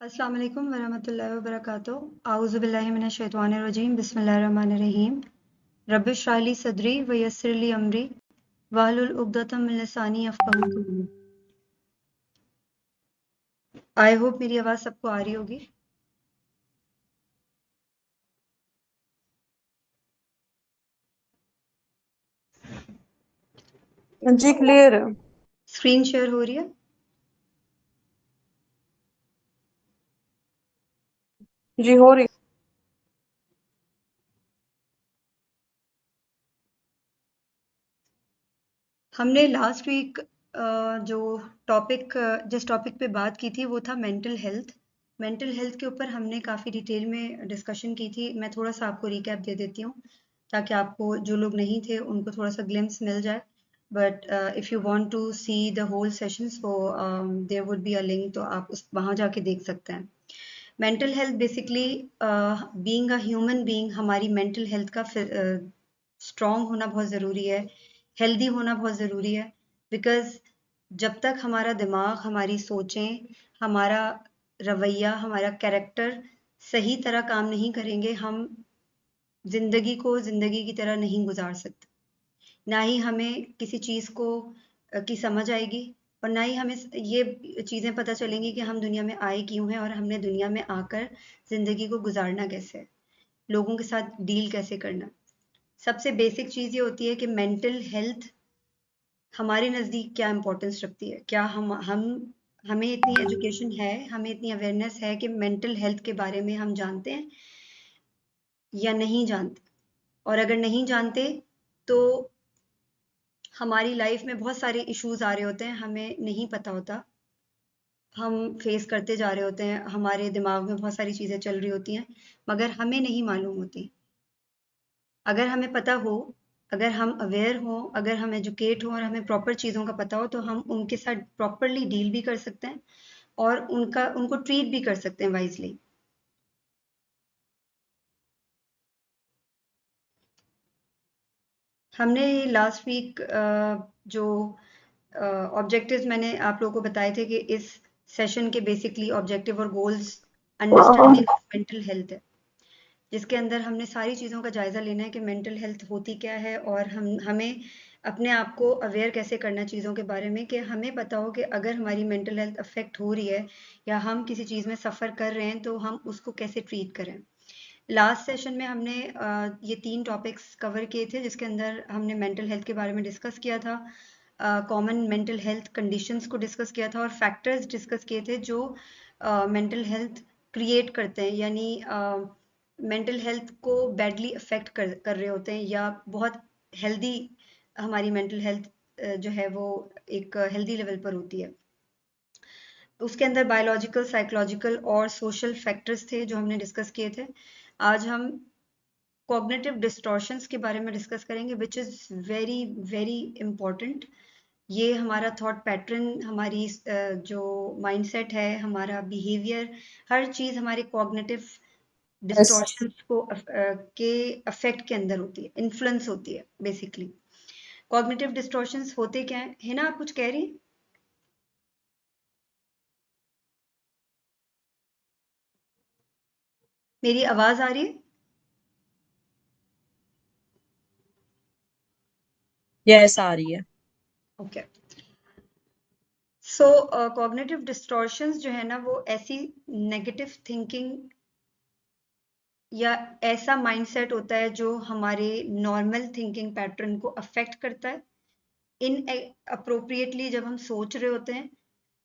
अस्सलाम वालेकुम वरहमतुल्लाहि वबरकातुहू। आऊज़ु बिल्लाहि मिनश शैतानिर रजीम। बिस्मिल्लाहिर रहमानिर रहीम। रब्बिश इश्रह ली सदरी व यस्सिर ली अमरी वाहलुल उक़दतम मिन लिसानी यफ़क़हू क़ौली। आई होप मेरी आवाज़ सबको आ रही होगी। जी क्लियर है। स्क्रीन शेयर हो रही है? जी हो रही। हमने लास्ट वीक जो जिस टॉपिक पे बात की थी वो था मेंटल हेल्थ। मेंटल हेल्थ के ऊपर हमने काफ़ी डिटेल में डिस्कशन की थी। मैं थोड़ा सा आपको रिकैप दे देती हूँ ताकि आपको जो लोग नहीं थे उनको थोड़ा सा ग्लिम्स मिल जाए। But if you want to see the whole session so there would be a link, तो आप उस वहाँ जाके देख सकते हैं। Mental health basically being a human being, हमारी मेंटल हेल्थ का स्ट्रॉन्ग होना बहुत ज़रूरी है, हेल्दी होना बहुत ज़रूरी है। बिकॉज़ जब तक हमारा दिमाग, हमारी सोचें, हमारा रवैया, हमारा कैरेक्टर सही तरह काम नहीं करेंगे, हम ज़िंदगी को ज़िंदगी की तरह नहीं गुजार सकते। ना ही हमें किसी चीज़ को की समझ आएगी, और ना ही हमें ये चीज़ें पता चलेंगी कि हम दुनिया में आए क्यों हैं और हमने दुनिया में आकर ज़िंदगी को गुजारना कैसे है, लोगों के साथ डील कैसे करना। सबसे बेसिक चीज़ ये होती है कि मेंटल हेल्थ हमारे नज़दीक क्या इम्पोर्टेंस रखती है। क्या हम हमें इतनी एजुकेशन है, हमें इतनी अवेयरनेस है कि मेंटल हेल्थ के बारे में हम जानते हैं या नहीं जानते। और अगर नहीं जानते तो हमारी लाइफ में बहुत सारे इश्यूज आ रहे होते हैं, हमें नहीं पता होता, हम फेस करते जा रहे होते हैं, हमारे दिमाग में बहुत सारी चीज़ें चल रही होती हैं मगर हमें नहीं मालूम होती। अगर हमें पता हो, अगर हम अवेयर हों, अगर हम एजुकेट हों और हमें प्रॉपर चीज़ों का पता हो, तो हम उनके साथ प्रॉपरली डील भी कर सकते हैं और उनको ट्रीट भी कर सकते हैं वाइजली। हमने लास्ट वीक जो ऑब्जेक्टिव्स मैंने आप लोगों को बताए थे कि इस सेशन के बेसिकली ऑब्जेक्टिव और goals understanding of mental health है, जिसके अंदर हमने सारी चीज़ों का जायज़ा लेना है कि मेंटल हेल्थ होती क्या है और हमें अपने आप को अवेयर कैसे करना चीज़ों के बारे में, कि हमें पता हो कि अगर हमारी मेंटल हेल्थ अफेक्ट हो रही है या हम किसी चीज़ में सफ़र कर रहे हैं तो हम उसको कैसे ट्रीट करें। लास्ट सेशन में हमने ये 3 टॉपिक्स कवर किए थे, जिसके अंदर हमने मेंटल हेल्थ के बारे में डिस्कस किया था, कॉमन मेंटल हेल्थ कंडीशंस को डिस्कस किया था और फैक्टर्स डिस्कस किए थे जो मेंटल हेल्थ क्रिएट करते हैं, यानी मेंटल हेल्थ को बैडली अफेक्ट कर रहे होते हैं या बहुत हेल्दी हमारी मेंटल हेल्थ जो है वो एक हेल्दी लेवल पर होती है। उसके अंदर बायोलॉजिकल, साइकोलॉजिकल और सोशल फैक्टर्स थे जो हमने डिस्कस किए थे। आज हम कॉग्निटिव डिस्टॉर्शंस के बारे में डिस्कस करेंगे, which is very very important. ये हमारा थॉट पैटर्न, हमारी जो माइंडसेट है, हमारा बिहेवियर, हर चीज़ हमारे कॉग्निटिव यस। डिस्टॉर्शंस को के अफेक्ट के अंदर होती है, इन्फ्लुएंस होती है बेसिकली। कॉग्निटिव डिस्टॉर्शंस होते क्या हैं? है ना, आप कुछ कह रही हैं? मेरी आवाज़ आ रही है? यस आ रही है। ओके। सो कॉग्निटिव डिस्टॉर्शंस जो है ना, वो ऐसी नेगेटिव थिंकिंग या ऐसा माइंडसेट होता है जो हमारे नॉर्मल थिंकिंग पैटर्न को अफेक्ट करता है। इन अप्रोप्रिएटली जब हम सोच रहे होते हैं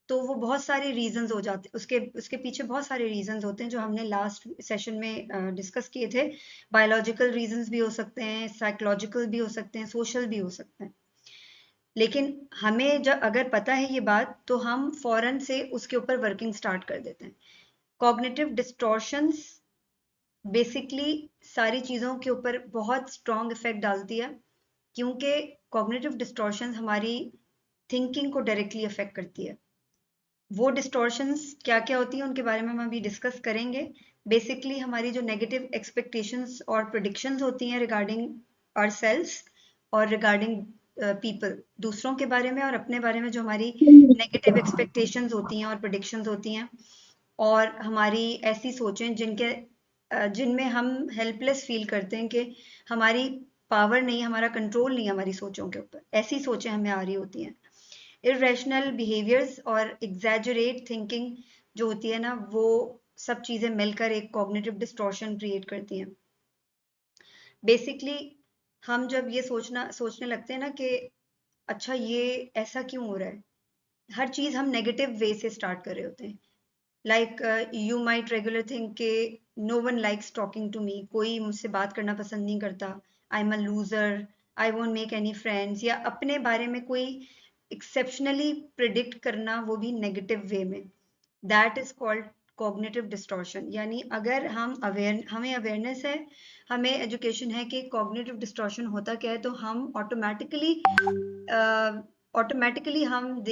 तो वो बहुत सारे रीजंस हो जाते हैं, उसके उसके पीछे बहुत सारे रीजंस होते हैं जो हमने लास्ट सेशन में डिस्कस किए थे। बायोलॉजिकल रीजंस भी हो सकते हैं, साइकोलॉजिकल भी हो सकते हैं, सोशल भी हो सकते हैं। लेकिन हमें जब अगर पता है ये बात, तो हम फौरन से उसके ऊपर वर्किंग स्टार्ट कर देते हैं। कॉग्निटिव डिस्टॉर्शंस बेसिकली सारी चीज़ों के ऊपर बहुत स्ट्रॉन्ग इफेक्ट डालती है, क्योंकि कॉग्निटिव डिस्टॉर्शंस हमारी थिंकिंग को डायरेक्टली अफेक्ट करती है। वो डिस्टॉर्शंस क्या क्या होती हैं उनके बारे में हम अभी डिस्कस करेंगे। बेसिकली हमारी जो नेगेटिव एक्सपेक्टेशंस और प्रिडिक्शंस होती हैं रिगार्डिंग आवरसेल्व्स और रिगार्डिंग पीपल, दूसरों के बारे में और अपने बारे में, जो हमारी नेगेटिव एक्सपेक्टेशंस होती हैं और प्रिडिक्शंस होती हैं, और हमारी ऐसी सोचें जिनमें हम हेल्पलेस फील करते हैं कि हमारी पावर नहीं, हमारा कंट्रोल नहीं है हमारी सोचों के ऊपर, ऐसी सोचें हमें आ रही होती हैं। इरेशनल बिहेवियर्स और एग्जैजरेट थिंकिंग जो होती है ना, वो सब चीज़ें मिलकर एक कॉग्निटिव डिस्टॉर्शन क्रिएट करती हैं। बेसिकली हम जब ये सोचने लगते हैं ना कि अच्छा ये ऐसा क्यों हो रहा है, हर चीज़ हम नेगेटिव वे से स्टार्ट कर रहे होते हैं। Like you might regular think के no one likes talking to me, कोई मुझसे बात करना पसंद नहीं करता, I am a loser, I won't make any friends, या अपने बारे में कोई एक्सेप्शनली प्रिडिक्ट करना, वो भी नेगेटिव वे में, that is called cognitive distortion. यानी अगर हमें अवेयरनेस है, हमें एजुकेशन है कि कॉग्निटिव डिस्टॉर्शन होता क्या है, तो हम ऑटोमेटिकली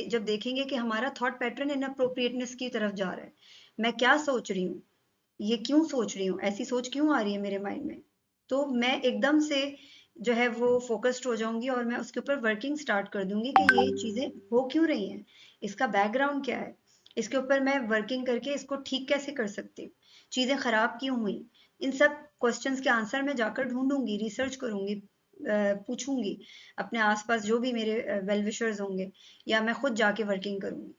जब देखेंगे कि हमारा थॉट पैटर्न इनअप्रोप्रिएटनेस की तरफ जा रहा है, मैं क्या सोच रही हूँ, ये क्यों सोच रही हूँ, ऐसी सोच क्यों आ रही है मेरे माइंड में, तो मैं एकदम से जो है वो फोकस्ड हो जाऊंगी और मैं उसके ऊपर वर्किंग स्टार्ट कर दूंगी कि ये चीजें हो क्यों रही हैं, इसका बैकग्राउंड क्या है, इसके ऊपर मैं वर्किंग करके इसको ठीक कैसे कर सकती हूँ, चीजें खराब क्यों हुई, इन सब क्वेश्चंस के आंसर मैं जाकर ढूंढूंगी, रिसर्च करूंगी, पूछूंगी अपने आसपास जो भी मेरे वेल विशर्स होंगे, या मैं खुद जाके वर्किंग करूंगी।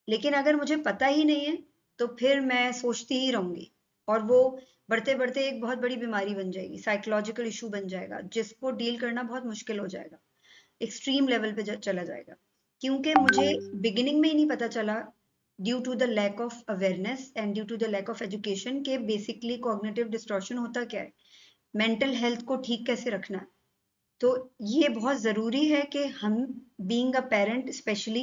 लेकिन अगर मुझे पता ही नहीं है तो फिर मैं सोचती ही रहूंगी, और वो बढ़ते बढ़ते एक बहुत बड़ी बीमारी बन जाएगी, साइकोलॉजिकल इशू बन जाएगा, जिसको डील करना बहुत मुश्किल हो जाएगा, एक्सट्रीम लेवल पे चला जाएगा, क्योंकि मुझे बिगिनिंग में ही नहीं पता चला, due to the lack of awareness and due to the lack of education, के बेसिकली कॉग्निटिव डिस्टॉर्शन होता क्या है, मेंटल हेल्थ को ठीक कैसे रखना है। तो ये बहुत ज़रूरी है कि हम, being a parent, specially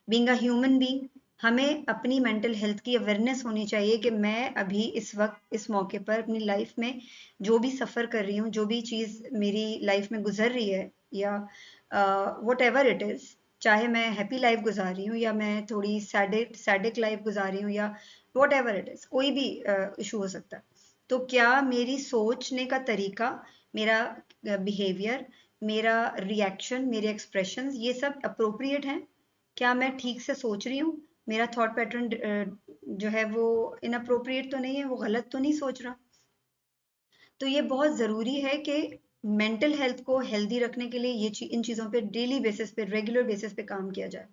being a human being, हमें अपनी मेंटल हेल्थ की अवेयरनेस होनी चाहिए कि मैं अभी इस वक्त इस मौके पर अपनी लाइफ में जो भी सफ़र कर रही हूँ, जो भी चीज़ मेरी लाइफ में गुजर रही है, या वट एवर इट इज़, चाहे मैं हैप्पी लाइफ गुजार रही हूँ या मैं थोड़ी सैडिक लाइफ गुजार रही हूँ, या वट एवर इट इज़, कोई भी इशू हो सकता है, तो क्या मेरी सोचने का तरीका, मेरा बिहेवियर, मेरा रिएक्शन, मेरे एक्सप्रेशंस, ये सब अप्रोप्रिएट हैं, क्या मैं ठीक से सोच रही हूँ, मेरा थॉट पैटर्न जो है वो इनअप्रोप्रिएट तो नहीं है, वो गलत तो नहीं सोच रहा। तो ये बहुत ज़रूरी है कि मेंटल हेल्थ को हेल्दी रखने के लिए इन चीज़ों पे डेली बेसिस पे, रेगुलर बेसिस पे काम किया जाए।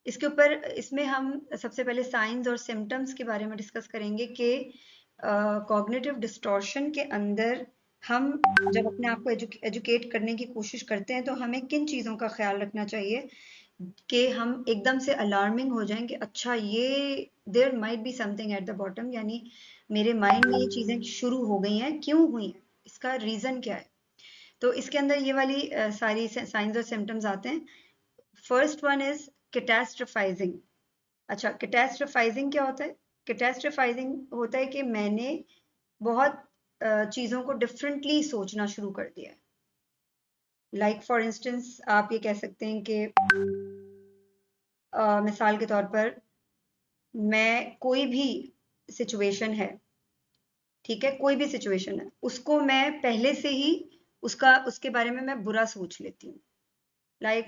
इसके ऊपर, इसमें हम सबसे पहले साइंस और सिम्टम्स के बारे में डिस्कस करेंगे कि कॉग्निटिव डिस्टॉर्शन के अंदर हम जब अपने आप को एजुकेट करने की कोशिश करते हैं तो हमें किन चीज़ों का ख्याल रखना चाहिए कि हम एकदम से अलार्मिंग हो जाएं कि अच्छा ये there might be something at the bottom, यानी मेरे माइंड में ये चीज़ें शुरू हो गई हैं, क्यों हुई हैं, इसका रीज़न क्या है। तो इसके अंदर ये वाली सारी साइंस और सिम्टम्स आते हैं। First one is catastrophising. अच्छा, कैटास्ट्रोफाइजिंग क्या होता है? कैटास्ट्रोफाइजिंग होता है कि मैंने बहुत चीज़ों को डिफरेंटली सोचना शुरू कर दिया है। लाइक फॉर इंस्टेंस आप ये कह सकते हैं कि मिसाल के तौर पर, मैं कोई भी सिचुएशन है, ठीक है, कोई भी सिचुएशन है, उसको मैं पहले से ही उसके बारे में मैं बुरा सोच लेती हूँ। Like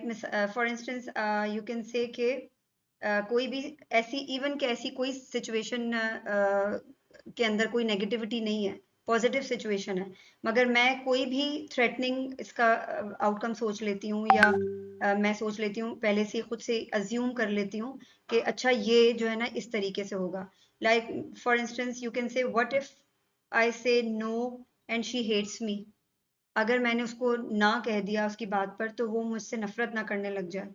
for instance you can से कि कोई भी ऐसी, इवन कि ऐसी कोई सिचुएशन के अंदर कोई नेगेटिविटी नहीं है, पॉजिटिव सिचुएशन है, मगर मैं कोई भी थ्रेटनिंग इसका आउटकम सोच लेती हूँ, या मैं सोच लेती हूँ, पहले से खुद से अज्यूम कर लेती हूँ कि अच्छा ये जो है ना इस तरीके से होगा। Like for instance you can say what if I say no and she hates me, अगर मैंने उसको ना कह दिया उसकी बात पर तो वो मुझसे नफरत ना करने लग जाए।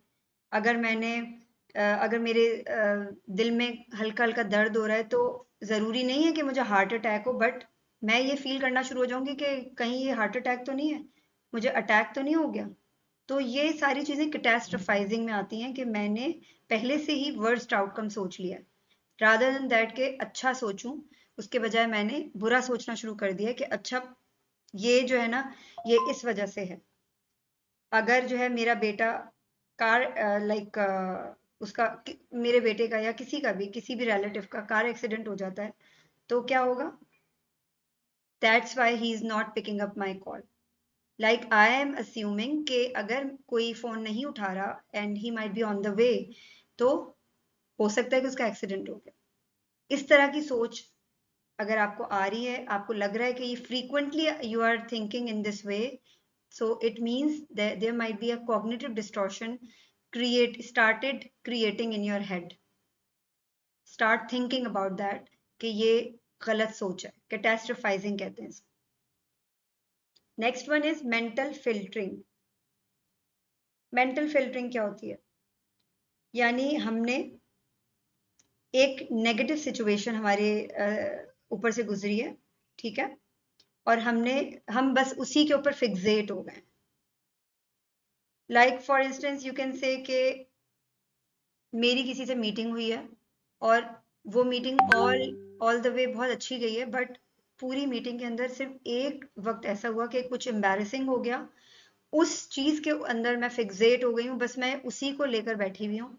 अगर मेरे दिल में हल्का हल्का दर्द हो रहा है तो ज़रूरी नहीं है कि मुझे हार्ट अटैक हो, बट मैं ये फील करना शुरू हो जाऊंगी कि कहीं ये हार्ट अटैक तो नहीं है, मुझे अटैक तो नहीं हो गया। तो ये सारी चीज़ें कैटास्ट्रोफाइजिंग में आती हैं कि मैंने पहले से ही वर्स्ट आउटकम सोच लिया, रादर देन दैट के अच्छा सोचूं, उसके बजाय मैंने बुरा सोचना शुरू कर दिया कि अच्छा ये जो है ना ये इस वजह से है। अगर जो है मेरा बेटा कार लाइक उसका मेरे बेटे का या किसी का भी, किसी भी रिलेटिव का कार एक्सीडेंट हो जाता है तो क्या होगा? That's why he is not picking up my call. Like I am assuming कि अगर कोई फोन नहीं उठा रहा and he might be on the way, तो हो सकता है कि उसका एक्सीडेंट हो गया। इस तरह की सोच अगर आपको आ रही है, आपको लग रहा है कि ये frequently you are thinking in this way, so it means that there might be a cognitive distortion started creating in your head. Start thinking about that कि ये गलत सोच है, catastrophizing कहते हैं इसको. Next one is mental filtering. Mental filtering क्या होती है? यानी हमने एक नेगेटिव सिचुएशन हमारे ऊपर से गुजरी है, ठीक है, और हम बस उसी के ऊपर फिक्सेट हो गए. Like for instance you can से कि मेरी किसी से मीटिंग हुई है और वो मीटिंग ऑल द वे बहुत अच्छी गई है, बट पूरी मीटिंग के अंदर सिर्फ एक वक्त ऐसा हुआ कि कुछ एम्बैरेसिंग हो गया. उस चीज के अंदर मैं फिक्सेट हो गई हूँ, बस मैं उसी को लेकर बैठी हुई हूँ.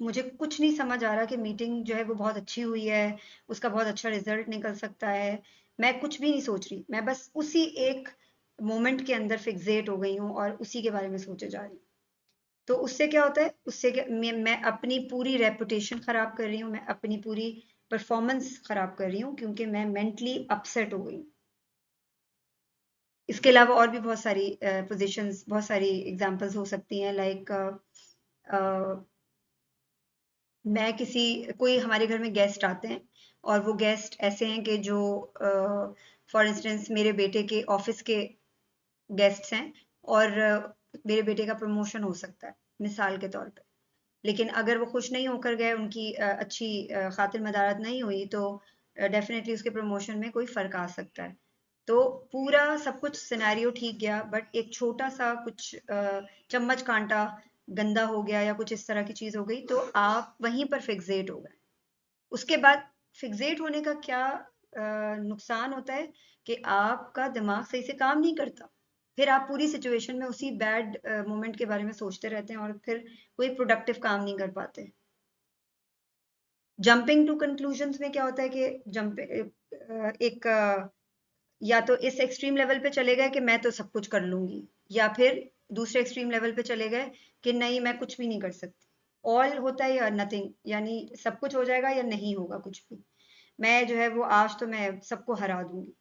मुझे कुछ नहीं समझ आ रहा कि मीटिंग जो है वो बहुत अच्छी हुई है, उसका बहुत अच्छा रिजल्ट निकल सकता है. मैं कुछ भी नहीं सोच रही, मैं बस उसी एक मोमेंट के अंदर फिक्सेट हो गई हूँ और उसी के बारे में सोचे जा रही हूँ. तो उससे क्या होता है, उससे क्या मैं अपनी पूरी रेपुटेशन खराब कर रही हूँ, मैं अपनी पूरी परफॉर्मेंस खराब कर रही हूँ, क्योंकि मैं मेंटली अपसेट हो गई हूँ. इसके अलावा और भी बहुत सारी पोजीशंस, बहुत सारी एग्जांपल्स हो सकती हैं. लाइक मैं कोई हमारे घर में गेस्ट आते हैं और वो गेस्ट ऐसे हैं कि जो फॉर इंस्टेंस मेरे बेटे के ऑफिस के गेस्ट्स हैं और मेरे बेटे का प्रमोशन हो सकता है मिसाल के तौर पे. लेकिन अगर वो खुश नहीं होकर गए, उनकी अच्छी खातिर मदारत नहीं हुई, तो डेफिनेटली उसके प्रमोशन में कोई फर्क आ सकता है. तो पूरा सब कुछ सिनेरियो ठीक गया, बट एक छोटा सा कुछ चम्मच कांटा गंदा हो गया या कुछ इस तरह की चीज हो गई, तो आप वहीं पर फिक्सेट हो गए. उसके बाद फिक्सेट होने का क्या नुकसान होता है कि आपका दिमाग सही से काम नहीं करता. फिर आप पूरी सिचुएशन में उसी बैड मोमेंट के बारे में सोचते रहते हैं और फिर कोई प्रोडक्टिव काम नहीं कर पाते. जंपिंग टू कंक्लूजन्स में क्या होता है कि या तो इस एक्सट्रीम लेवल पे चले गए कि मैं तो सब कुछ कर लूंगी, या फिर दूसरे एक्सट्रीम लेवल पे चले गए कि नहीं, मैं कुछ भी नहीं कर सकती. ऑल होता है या नथिंग, यानी सब कुछ हो जाएगा या नहीं होगा कुछ भी. मैं जो है वो आज तो मैं सबको हरा दूंगी.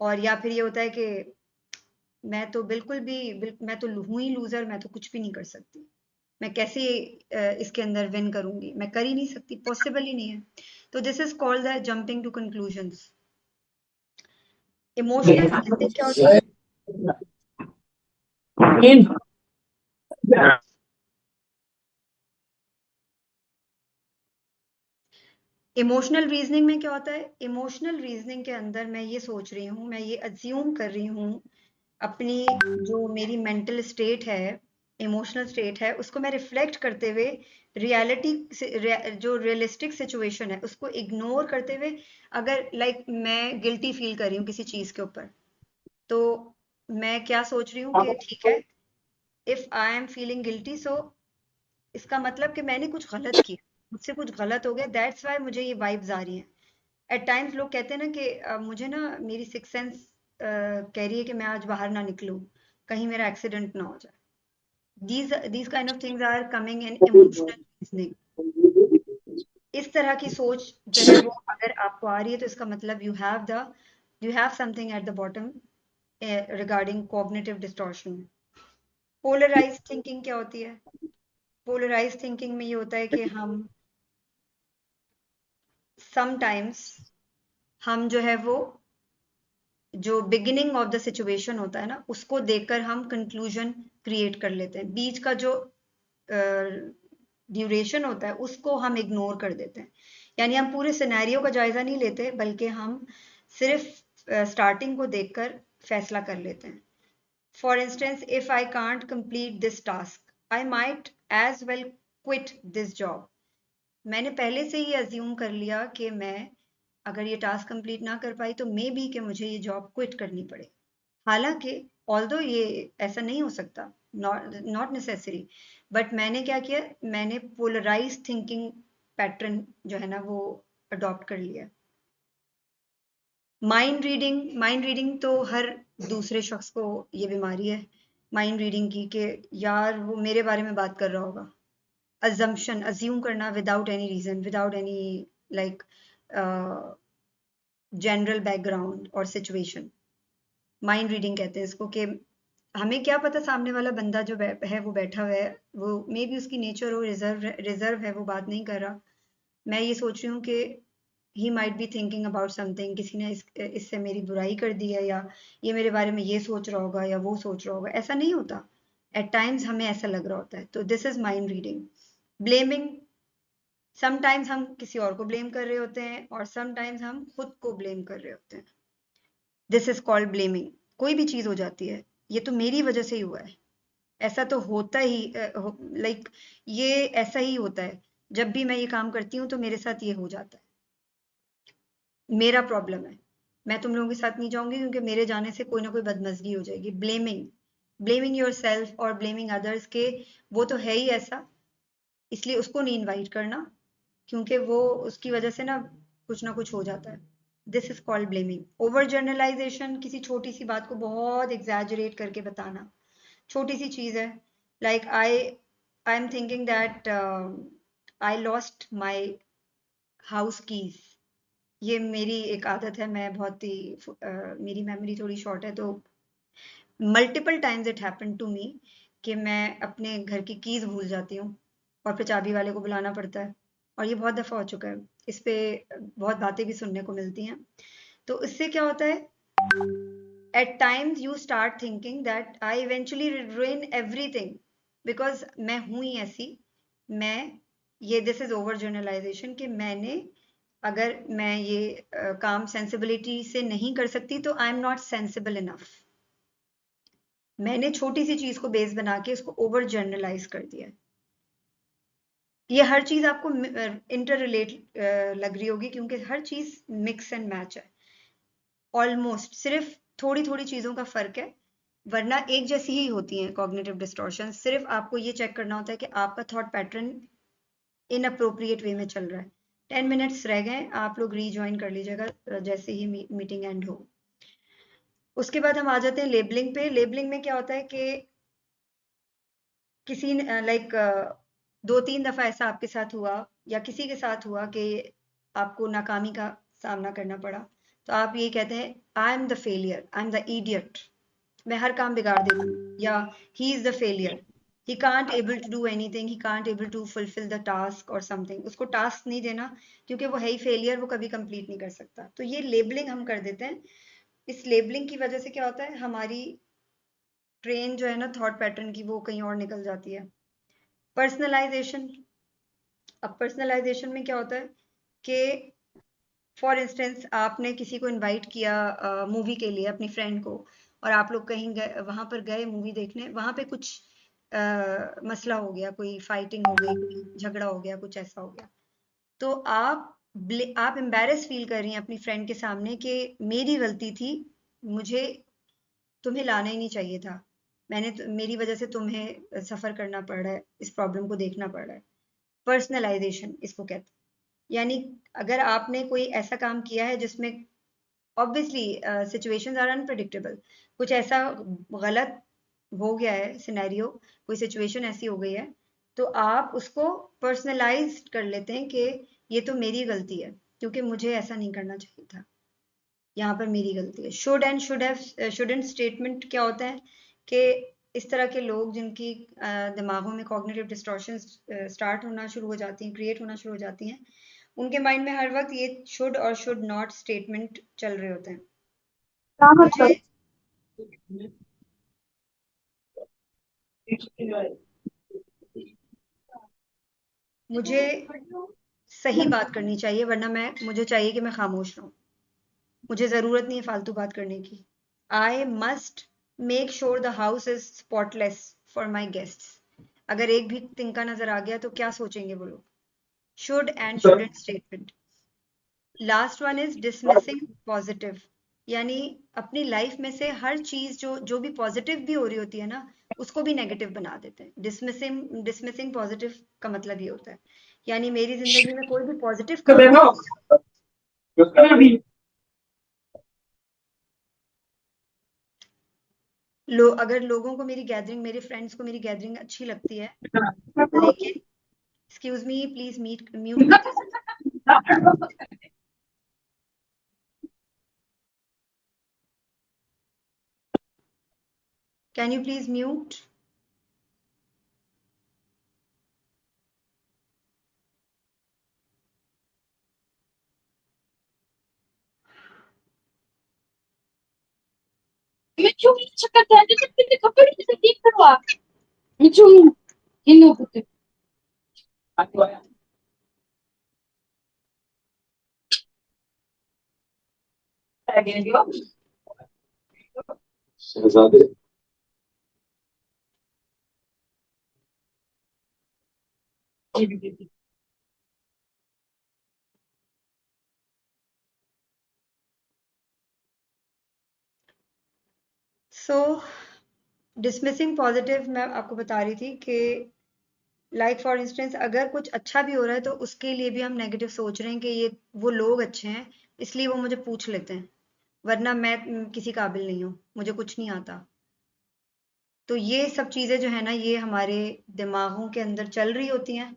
और या फिर ये होता है कि मैं तो मैं तो हूं ही लूजर, मैं तो कुछ भी नहीं कर सकती. मैं कैसे इसके अंदर विन करूंगी, मैं कर ही नहीं सकती, पॉसिबल ही नहीं है. तो this is called the jumping to conclusions. Emotional reasoning क्या होती है? इमोशनल रीजनिंग में क्या होता है? इमोशनल रीजनिंग के अंदर मैं ये सोच रही हूँ, मैं ये अज्यूम कर रही हूँ, अपनी जो मेरी मेंटल स्टेट है, इमोशनल स्टेट है, उसको मैं रिफ्लेक्ट करते हुए रियलिटी जो रियलिस्टिक सिचुएशन है उसको इग्नोर करते हुए, अगर लाइक मैं गिल्टी फील कर रही हूँ किसी चीज के ऊपर, तो मैं क्या सोच रही हूँ कि ठीक है, if I am feeling guilty, so इसका मतलब कि मैंने कुछ गलत किया, मुझसे कुछ गलत हो गया, दैट्स वाई मुझे ये वाइब्स आ रही हैं. एट टाइम्स लोग कहते हैं ना कि मुझे ना मेरी सिक्स सेंस कह रही है कि मैं आज बाहर ना निकलूं, कहीं मेरा एक्सीडेंट ना हो जाए. these kind of things are coming in emotional reasoning. इस तरह की सोच जो है वो अगर आपको आ रही है, तो इसका मतलब you have something at the bottom regarding cognitive distortion. Polarized thinking क्या होती है? Polarized thinking में ये होता है कि हम sometimes हम जो है वो जो बिगिनिंग ऑफ द सिचुएशन होता है ना, उसको देखकर हम कंक्लूजन क्रिएट कर लेते हैं. बीच का जो ड्यूरेशन होता है उसको हम इग्नोर कर देते हैं. यानी हम पूरे सिनेरियो का जायजा नहीं लेते, बल्कि हम सिर्फ स्टार्टिंग को देखकर फैसला कर लेते हैं. For instance, if I can't complete this task, I might as well quit this job. मैंने पहले से ही अज्यूम कर लिया कि मैं अगर ये टास्क कंप्लीट ना कर पाई, तो मे बी कि मुझे ये जॉब क्विट करनी पड़े. हालांकि ऑल्दो ये ऐसा नहीं हो सकता, नॉट नेसेसरी, बट मैंने क्या किया, मैंने पोलराइज थिंकिंग पैटर्न जो है ना वो अडॉप्ट कर लिया. माइंड रीडिंग तो हर दूसरे शख्स को ये बीमारी है माइंड रीडिंग की, कि यार वो मेरे बारे में बात कर रहा होगा. अज्यूम करना without any reason, without any like general background और सिचुएशन। माइंड रीडिंग कहते हैं इसको, कि हमें क्या पता सामने वाला बंदा जो है वो बैठा हुआ है, वो मे बी उसकी नेचर हो रिजर्व है, वो बात नहीं कर रहा। मैं ये सोच रही हूँ कि he might be thinking about something, किसी ने इससे मेरी बुराई कर दी है, या ये मेरे बारे में ये सोच रहा होगा या वो सोच रहा होगा। ऐसा नहीं होता, एट टाइम्स हमें ऐसा लग रहा होता है। तो this is mind reading. Blaming, sometimes हम किसी और को ब्लेम कर रहे होते हैं और समटाइम्स हम खुद को ब्लेम कर रहे होते हैं। This is called blaming. कोई भी चीज हो जाती है, ये तो मेरी वजह से ही हुआ है, ऐसा तो होता ही, लाइक ये ऐसा ही होता है, जब भी मैं ये काम करती हूँ तो मेरे साथ ये हो जाता है, मेरा प्रॉब्लम है, मैं तुम लोगों के साथ नहीं जाऊंगी क्योंकि मेरे जाने से कोई ना कोई बदमजगी हो जाएगी। ब्लेमिंग, ब्लेमिंग योर सेल्फ और ब्लेमिंग अदर्स, के वो तो है ही ऐसा, इसलिए उसको नहीं इनवाइट करना, क्योंकि वो उसकी वजह से ना कुछ हो जाता है। This is called blaming. Over journalisation, किसी छोटी सी बात को बहुत एग्जैजरेट करके बताना। छोटी सी चीज है, like I am thinking that I lost my house keys. ये मेरी एक आदत है, मैं बहुत ही मेरी मेमोरी थोड़ी शॉर्ट है, तो multiple times it happened to me कि मैं अपने घर की कीज भूल जाती हूँ और फिर चाबी वाले को बुलाना पड़ता है, और ये बहुत दफा हो चुका है। इस पे बहुत बातें भी सुनने को मिलती हैं। तो इससे क्या होता है, at times you start thinking that I eventually ruin everything, because मैं हूं ही ऐसी, मैं ये दिस इज ओवर जर्नलाइजेशन, कि मैंने, अगर मैं ये काम सेंसिबिलिटी से नहीं कर सकती तो I am not sensible enough. मैंने छोटी सी चीज को बेस बना के उसको ओवर जर्नलाइज कर दिया। ये हर चीज आपको इंटर रिलेट लग रही होगी, क्योंकि हर चीज मिक्स एंड मैच है ऑलमोस्ट, सिर्फ थोड़ी थोड़ी चीजों का फर्क है, वरना एक जैसी ही होती हैं कॉग्निटिव डिस्टॉर्शन। सिर्फ आपको ये चेक करना होता है कि आपका thought pattern in appropriate way में चल रहा है। 10 मिनट्स रह गए, आप लोग रीज्वाइन कर लीजिएगा जैसे ही मीटिंग एंड हो। उसके बाद हम आ जाते हैं लेबलिंग पे। लेबलिंग में क्या होता है कि किसी ने लाइक 2-3 दफा ऐसा आपके साथ हुआ या किसी के साथ हुआ कि आपको नाकामी का सामना करना पड़ा, तो आप ये कहते हैं I am the failure, I am the idiot, मैं हर काम बिगाड़ देती हूँ, या he is the failure, he can't able to do anything, he can't able to fulfil the task और समथिंग। उसको टास्क नहीं देना, क्योंकि वो है ही फेलियर, वो कभी कंप्लीट नहीं कर सकता। तो ये लेबलिंग हम कर देते हैं। इस लेबलिंग की वजह से क्या होता है, हमारी ट्रेन जो है ना थॉट पैटर्न की, वो कहीं और निकल जाती है। पर्सनलाइजेशन। अब पर्सनलाइजेशन में क्या होता है कि फॉर इंस्टेंस आपने किसी को इनवाइट किया मूवी के लिए, अपनी फ्रेंड को, और आप लोग कहीं गए, वहां पर गए मूवी देखने, वहां पे कुछ मसला हो गया, कोई फाइटिंग हो गई, कोई झगड़ा हो गया, कुछ ऐसा हो गया, तो आप एम्बेरस फील कर रही हैं अपनी फ्रेंड के सामने कि मेरी गलती थी, मुझे तुम्हें लाना ही नहीं चाहिए था, मेरी वजह से तुम्हें सफर करना पड़ रहा है, इस प्रॉब्लम को देखना पड़ रहा है। पर्सनलाइजेशन इसको कहते हैं। यानी अगर आपने कोई ऐसा काम किया है जिसमें ऑब्वियसली सिचुएशंस आर अनप्रिडिक्टेबल, कुछ ऐसा गलत हो गया है सिनेरियो, कोई सिचुएशन ऐसी हो गई है, तो आप उसको पर्सनलाइज कर लेते हैं कि ये तो मेरी गलती है, क्योंकि मुझे ऐसा नहीं करना चाहिए था, यहाँ पर मेरी गलती है। शुड एंड शुडंट स्टेटमेंट क्या होता है कि इस तरह के लोग जिनकी दिमागों में कॉग्निटिव डिस्टॉर्शन स्टार्ट होना शुरू हो जाती हैं, क्रिएट होना शुरू हो जाती हैं, उनके माइंड में हर वक्त ये शुड और शुड नॉट स्टेटमेंट चल रहे होते हैं। क्या मुझे मतलब? मुझे सही बात करनी चाहिए, वरना मुझे चाहिए कि मैं खामोश रहूं, मुझे जरूरत नहीं है फालतू बात करने की। I must make sure the house is spotless for my guests. अगर एक भी तिनका नजर आ गया तो क्या सोचेंगे वो लोग। Should and shouldn't statement. Last one is dismissing positive, यानी अपनी लाइफ में से हर चीज जो भी पॉजिटिव भी हो रही होती है ना, उसको भी नेगेटिव बना देते हैं। डिसमिसिंग पॉजिटिव का मतलब ये होता है, यानी मेरी जिंदगी में कोई भी पॉजिटिव काम हो, अगर लोगों को मेरी गैदरिंग, मेरे फ्रेंड्स को मेरी गैदरिंग अच्छी लगती है, लेकिन एक्सक्यूज मी प्लीज म्यूट कर दीजिए, Can you please mute? Mitchum, secretary, the company is a different one. Mitchum, you know, शहजादे So dismissing positive मैं आपको बता रही थी कि लाइक फॉर इंस्टेंस अगर कुछ अच्छा भी हो रहा है तो उसके लिए भी हम नेगेटिव सोच रहे हैं कि ये वो लोग अच्छे हैं इसलिए वो मुझे पूछ लेते हैं, वरना मैं किसी काबिल नहीं हूँ, मुझे कुछ नहीं आता। तो ये सब चीज़ें जो है ना ये हमारे दिमागों के अंदर चल रही होती हैं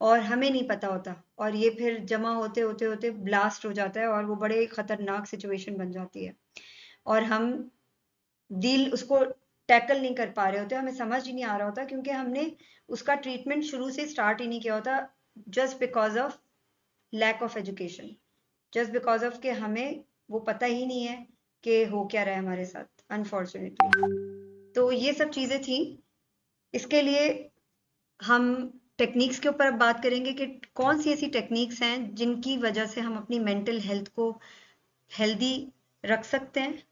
और हमें नहीं पता होता, और ये फिर जमा होते होते होते ब्लास्ट हो जाता है और वो बड़े खतरनाक सिचुएशन बन जाती है और हम डील उसको टैकल नहीं कर पा रहे होते, हमें समझ ही नहीं आ रहा होता क्योंकि हमने उसका ट्रीटमेंट शुरू से स्टार्ट ही नहीं किया होता, just because of lack of education, just because of कि हमें वो पता ही नहीं है कि हो क्या रहा है हमारे साथ अनफॉर्चुनेटली। तो ये सब चीज़ें थी। इसके लिए हम टेक्निक्स के ऊपर अब बात करेंगे कि कौन सी ऐसी टेक्निक्स हैं जिनकी वजह से हम अपनी मेंटल हेल्थ को हेल्दी रख सकते हैं,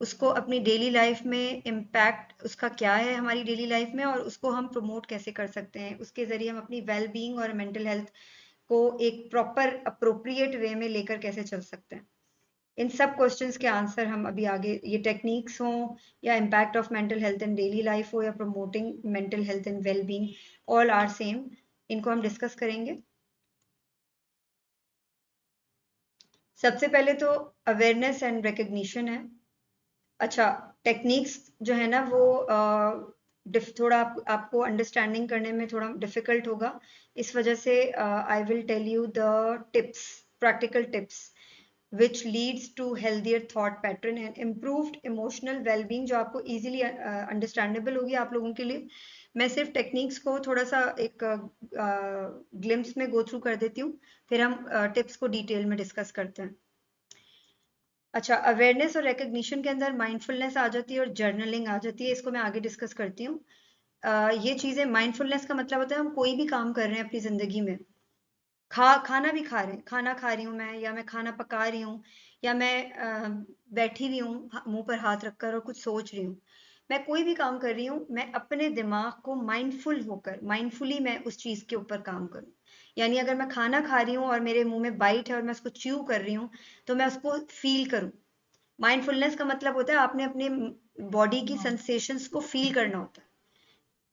उसको अपनी डेली लाइफ में इम्पैक्ट उसका क्या है हमारी डेली लाइफ में, और उसको हम प्रमोट कैसे कर सकते हैं, उसके ज़रिए हम अपनी वेल बीइंग और मेंटल हेल्थ को एक प्रॉपर अप्रोप्रिएट वे में लेकर कैसे चल सकते हैं। इन सब क्वेश्चंस के आंसर हम अभी आगे, ये टेक्निक्स हों या impact of mental health in daily life हो या promoting mental health and well being, all are same, इनको हम डिस्कस करेंगे। सबसे पहले तो अवेयरनेस एंड रिकग्निशन है। अच्छा, टेक्निक्स जो है ना वो थोड़ा आपको अंडरस्टैंडिंग करने में थोड़ा डिफिकल्ट होगा, इस वजह से I will tell you the tips, practical tips which leads to healthier thought pattern and improved emotional well-being, जो आपको easily understandable होगी आप लोगों के लिए। मैं सिर्फ टेक्निक्स को थोड़ा सा एक ग्लिम्स में गो थ्रू कर देती हूँ, फिर हम टिप्स को डिटेल में डिस्कस करते हैं। अच्छा, अवेयरनेस और रिकग्निशन के अंदर माइंडफुलनेस आ जाती है और जर्नलिंग आ जाती है, इसको मैं आगे डिस्कस करती हूँ। ये चीज़ें, माइंडफुलनेस का मतलब होता है हम कोई भी काम कर रहे हैं अपनी ज़िंदगी में, खाना भी खा रहे हैं, खाना खा रही हूँ मैं, या मैं खाना पका रही हूँ, या मैं बैठी हुई हूँ मुंह पर हाथ रखकर और कुछ सोच रही हूँ, मैं कोई भी काम कर रही हूँ, मैं अपने दिमाग को माइंडफुल होकर माइंडफुली मैं उस चीज़ के ऊपर काम करूँ। यानी अगर मैं खाना खा रही हूँ और मेरे मुंह में बाइट है और मैं उसको च्यू कर रही हूँ, तो मैं उसको फील करूँ। माइंडफुलनेस का मतलब होता है आपने अपने बॉडी की सेंसेशंस को फील करना होता है।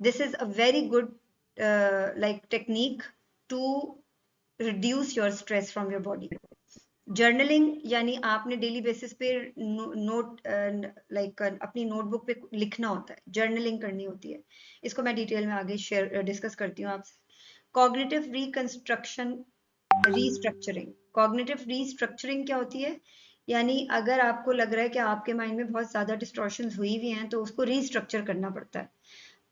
This is a very good like technique to reduce your stress from your body. Journaling यानी आपने डेली बेसिस पे नोट लाइक अपनी नोटबुक पे लिखना होता है, जर्नलिंग करनी होती है, इसको मैं डिटेल में आगे शेयर डिस्कस करती हूँ आपसे। Cognitive reconstruction, restructuring. Cognitive restructuring क्या होती है? यानी अगर आपको लग रहा है कि आपके माइंड में बहुत ज़्यादा डिस्टॉर्शंस हुई हुई हैं तो उसको रीस्ट्रक्चर करना पड़ता है।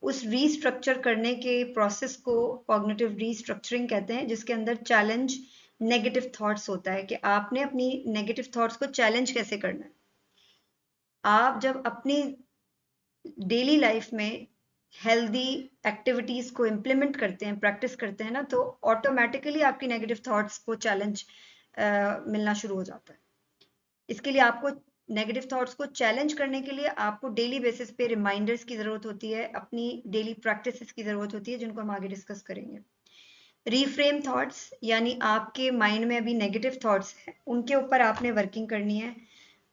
उस रीस्ट्रक्चर करने के प्रोसेस को कॉग्निटिव रीस्ट्रक्चरिंग कहते हैं, जिसके अंदर चैलेंज नेगेटिव थॉट्स होता है कि आपने अपनी नेगेटिव थॉट्स को चैलेंज कैसे करना है। आप जब अपनी डेली लाइफ में हेल्दी एक्टिविटीज को इम्प्लीमेंट करते हैं, प्रैक्टिस करते हैं ना, तो ऑटोमेटिकली आपकी नेगेटिव थॉट्स को चैलेंज मिलना शुरू हो जाता है। इसके लिए आपको नेगेटिव थॉट्स को चैलेंज करने के लिए आपको डेली बेसिस पे रिमाइंडर्स की जरूरत होती है, अपनी डेली प्रैक्टिसेस की जरूरत होती है, जिनको हम आगे डिस्कस करेंगे। रीफ्रेम थॉट्स, यानी आपके माइंड में अभी नेगेटिव थॉट्स हैं, उनके ऊपर आपने वर्किंग करनी है।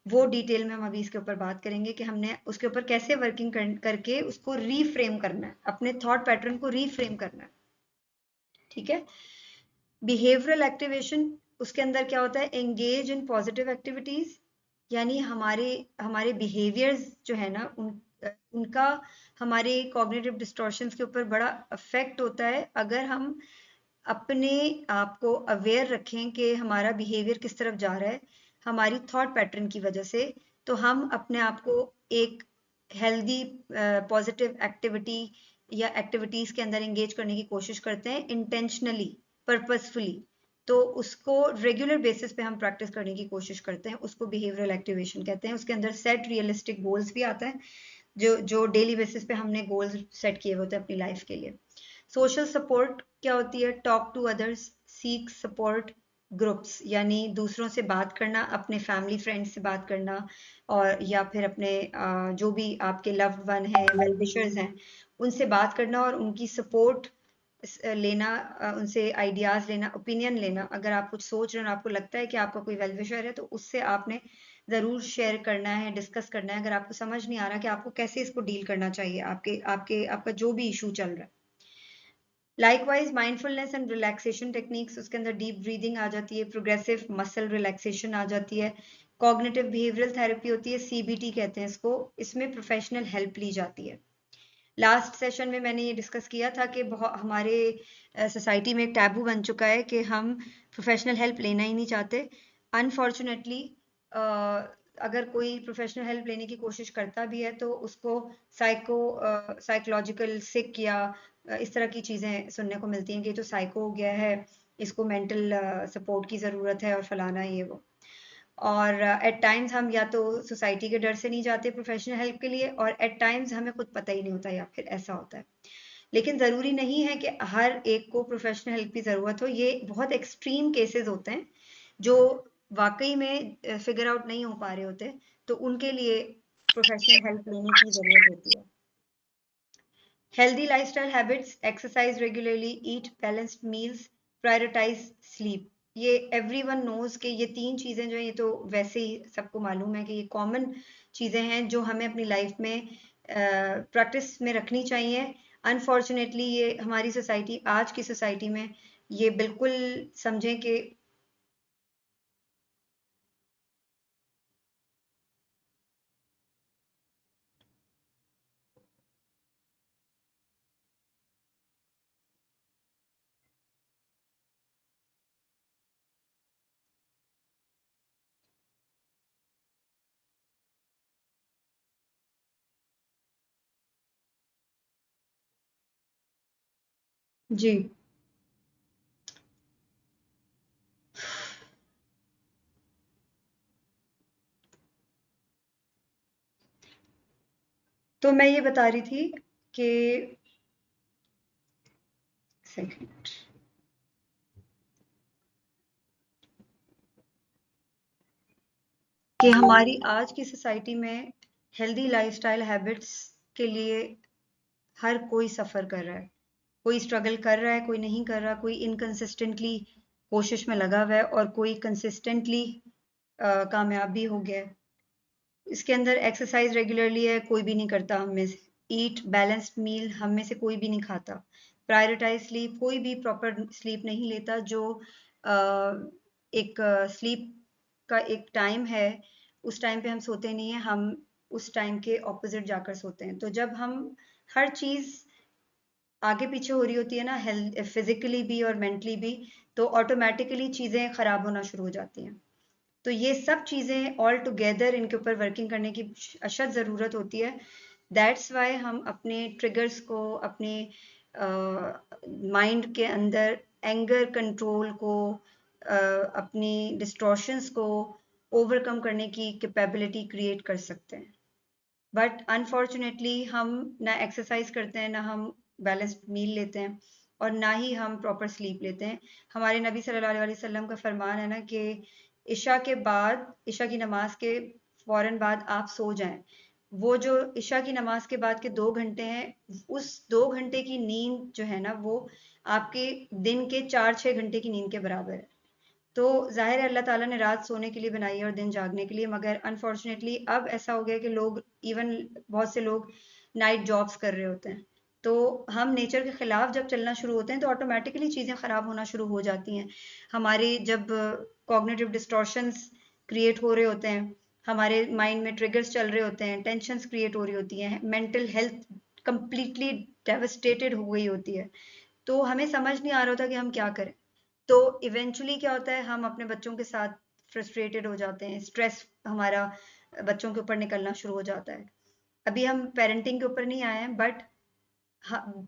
वो डिटेल में हम अभी इसके ऊपर बात करेंगे कि हमने उसके ऊपर कैसे वर्किंग करके उसको रीफ्रेम करना है, अपने थॉट पैटर्न को रीफ्रेम करना है। ठीक है। बिहेवियरल एक्टिवेशन, उसके अंदर क्या होता है? एंगेज इन पॉजिटिव एक्टिविटीज, यानी हमारे हमारे बिहेवियर्स जो है ना उनका हमारे कॉग्निटिव डिस्टॉर्शंस के ऊपर बड़ा अफेक्ट होता है। अगर हम अपने आप को अवेयर रखें कि हमारा बिहेवियर किस तरफ जा रहा है हमारी थॉट पैटर्न की वजह से, तो हम अपने आप को एक हेल्दी पॉजिटिव एक्टिविटी या एक्टिविटीज के अंदर एंगेज करने की कोशिश करते हैं इंटेंशनली, पर्पसफुली, तो उसको रेगुलर बेसिस पे हम प्रैक्टिस करने की कोशिश करते हैं, उसको बिहेवियरल एक्टिवेशन कहते हैं। उसके अंदर सेट रियलिस्टिक गोल्स भी आता है, जो डेली बेसिस पे हमने गोल्स सेट किए होते हैं अपनी लाइफ के लिए। सोशल सपोर्ट क्या होती है? Talk to others, seek support groups, यानी दूसरों से बात करना, अपने फैमिली फ्रेंड्स से बात करना, और या फिर अपने जो भी आपके लव्ड वन हैं, वेल विशर्स हैं, उनसे बात करना और उनकी सपोर्ट लेना, उनसे आइडियाज लेना, ओपिनियन लेना। अगर आप कुछ सोच रहे हो और आपको लगता है कि आपका कोई वेल विशर है, तो उससे आपने ज़रूर शेयर करना है, डिस्कस करना है, अगर आपको समझ नहीं आ रहा कि आपको कैसे इसको डील करना चाहिए, आपका जो भी इशू चल रहा है। Likewise mindfulness and relaxation techniques, उसके अंदर डीप ब्रीदिंग आ जाती है, प्रोग्रेसिव मसल रिलैक्सेशन आ जाती है, कॉग्निटिव बिहेवियरल थेरेपी होती है, सीबीटी कहते हैं इसको, इसमें प्रोफेशनल हेल्प ली जाती है। लास्ट सेशन में मैंने ये डिस्कस किया था कि बहुत हमारे सोसाइटी में एक टैबू बन चुका है कि हम प्रोफेशनल हेल्प लेना ही नहीं चाहते। अनफॉर्चुनेटली अगर कोई प्रोफेशनल हेल्प लेने की कोशिश करता भी है, तो उसको साइकोलॉजिकल सिक या इस तरह की चीज़ें सुनने को मिलती हैं कि तो साइको हो गया है, इसको मेंटल सपोर्ट की ज़रूरत है और फलाना ये वो। और एट टाइम्स हम या तो सोसाइटी के डर से नहीं जाते प्रोफेशनल हेल्प के लिए, और एट टाइम्स हमें खुद पता ही नहीं होता, या फिर ऐसा होता है। लेकिन ज़रूरी नहीं है कि हर एक को प्रोफेशनल हेल्प की ज़रूरत हो। ये बहुत एक्सट्रीम केसेस होते हैं जो वाकई में फिगर आउट नहीं हो पा रहे होते, तो उनके लिए प्रोफेशनल हेल्प लेने की ज़रूरत होती है। Healthy lifestyle habits, exercise regularly, eat balanced meals, prioritise sleep. ये एवरीवन नोज कि ये तीन चीज़ें जो हैं, ये तो वैसे ही सबको मालूम है कि ये कॉमन चीज़ें हैं जो हमें अपनी लाइफ में प्रैक्टिस में रखनी चाहिए। अनफॉर्चुनेटली ये हमारी सोसाइटी, आज की सोसाइटी में ये बिल्कुल समझें कि जी। तो मैं ये बता रही थी कि सेकंड, कि हमारी आज की सोसाइटी में हेल्दी लाइफस्टाइल हैबिट्स के लिए हर कोई सफ़र कर रहा है, कोई स्ट्रगल कर रहा है, कोई नहीं कर रहा, कोई इनकंसिस्टेंटली कोशिश में लगा हुआ है और कोई कंसिस्टेंटली कामयाब भी हो गया है। इसके अंदर एक्सरसाइज रेगुलरली है, कोई भी नहीं करता हम में से। ईट बैलेंस्ड मील, हम में से कोई भी नहीं खाता। प्रायोरिटाइज स्लीप, कोई भी प्रॉपर स्लीप नहीं लेता। जो एक स्लीप का एक टाइम है, उस टाइम पे हम सोते नहीं हैं, हम उस टाइम के ऑपोजिट जाकर सोते हैं। तो जब हम हर चीज़ आगे पीछे हो रही होती है ना, हेल्थ फिजिकली भी और मेंटली भी, तो ऑटोमेटिकली चीज़ें खराब होना शुरू हो जाती हैं। तो ये सब चीज़ें ऑल टुगेदर इनके ऊपर वर्किंग करने की अशद ज़रूरत होती है। दैट्स वाई हम अपने ट्रिगर्स को, अपने माइंड के अंदर एंगर कंट्रोल को, अपनी डिस्टॉर्शंस को ओवरकम करने की कैपेबिलिटी क्रिएट कर सकते हैं। बट अनफॉर्चुनेटली हम ना एक्सरसाइज करते हैं, ना हम बैलेंस्ड मील लेते हैं, और ना ही हम प्रॉपर स्लीप लेते हैं। हमारे नबी सल्लल्लाहु अलैहि वसल्लम का फरमान है ना कि इशा के बाद, इशा की नमाज के फौरन बाद आप सो जाएं। वो जो इशा की नमाज के बाद के 2 घंटे हैं, उस 2 घंटे की नींद जो है ना, वो आपके दिन के 4-6 घंटे की नींद के बराबर है। तो ज़ाहिर है अल्लाह ताला ने रात सोने के लिए बनाई है और दिन जागने के लिए, मगर अनफॉर्चुनेटली अब ऐसा हो गया कि लोग, इवन बहुत से लोग नाइट जॉब्स कर रहे होते हैं। तो हम नेचर के खिलाफ जब चलना शुरू होते हैं, तो ऑटोमेटिकली चीज़ें ख़राब होना शुरू हो जाती हैं। हमारे जब कॉग्निटिव डिस्टॉर्शंस क्रिएट हो रहे होते हैं, हमारे माइंड में ट्रिगर्स चल रहे होते हैं, टेंशन्स क्रिएट हो रही होती हैं, मेंटल हेल्थ कंप्लीटली डेवस्टेटेड हो गई होती है, तो हमें समझ नहीं आ रहा होता कि हम क्या करें। तो इवेंचुअली क्या होता है, हम अपने बच्चों के साथ फ्रस्ट्रेटेड हो जाते हैं, स्ट्रेस हमारा बच्चों के ऊपर निकलना शुरू हो जाता है। अभी हम पेरेंटिंग के ऊपर नहीं आए हैं, but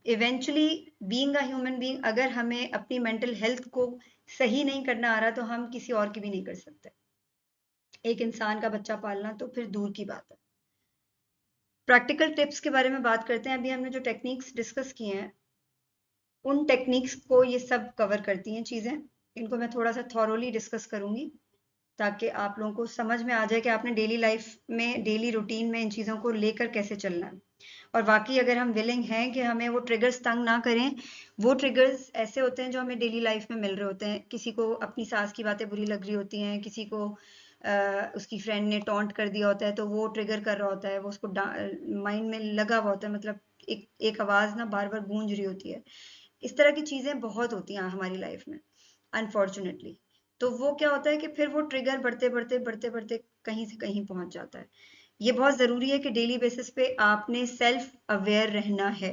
eventually being a human being, अगर हमें अपनी मेंटल हेल्थ को सही नहीं करना आ रहा तो हम किसी और की भी नहीं कर सकते। एक इंसान का बच्चा पालना तो फिर दूर की बात है। प्रैक्टिकल टिप्स के बारे में बात करते हैं। अभी हमने जो टेक्निक्स डिस्कस किए हैं, उन टेक्निक्स को ये सब कवर करती हैं चीज़ें। इनको मैं थोड़ा सा थॉरोली डिस्कस करूंगी ताकि आप लोगों को समझ में आ जाए कि आपने डेली लाइफ में, डेली रूटीन में इन चीज़ों को लेकर कैसे चलना है। और वाकई अगर हम विलिंग हैं कि हमें वो ट्रिगर्स तंग ना करें, वो ट्रिगर्स ऐसे होते हैं जो हमें डेली लाइफ में मिल रहे होते हैं। किसी को अपनी सास की बातें बुरी लग रही होती हैं, किसी को उसकी फ्रेंड ने टॉन्ट कर दिया होता है तो वो ट्रिगर कर रहा होता है, वो उसको माइंड में लगा हुआ होता है, मतलब एक एक आवाज़ ना बार बार गूंज रही होती है। इस तरह की चीज़ें बहुत होती हैं हमारी लाइफ में, अनफॉर्चुनेटली। तो वो क्या होता है कि फिर वो ट्रिगर बढ़ते बढ़ते बढ़ते बढ़ते कहीं से कहीं पहुंच जाता है। ये बहुत ज़रूरी है कि डेली बेसिस पे आपने सेल्फ अवेयर रहना है।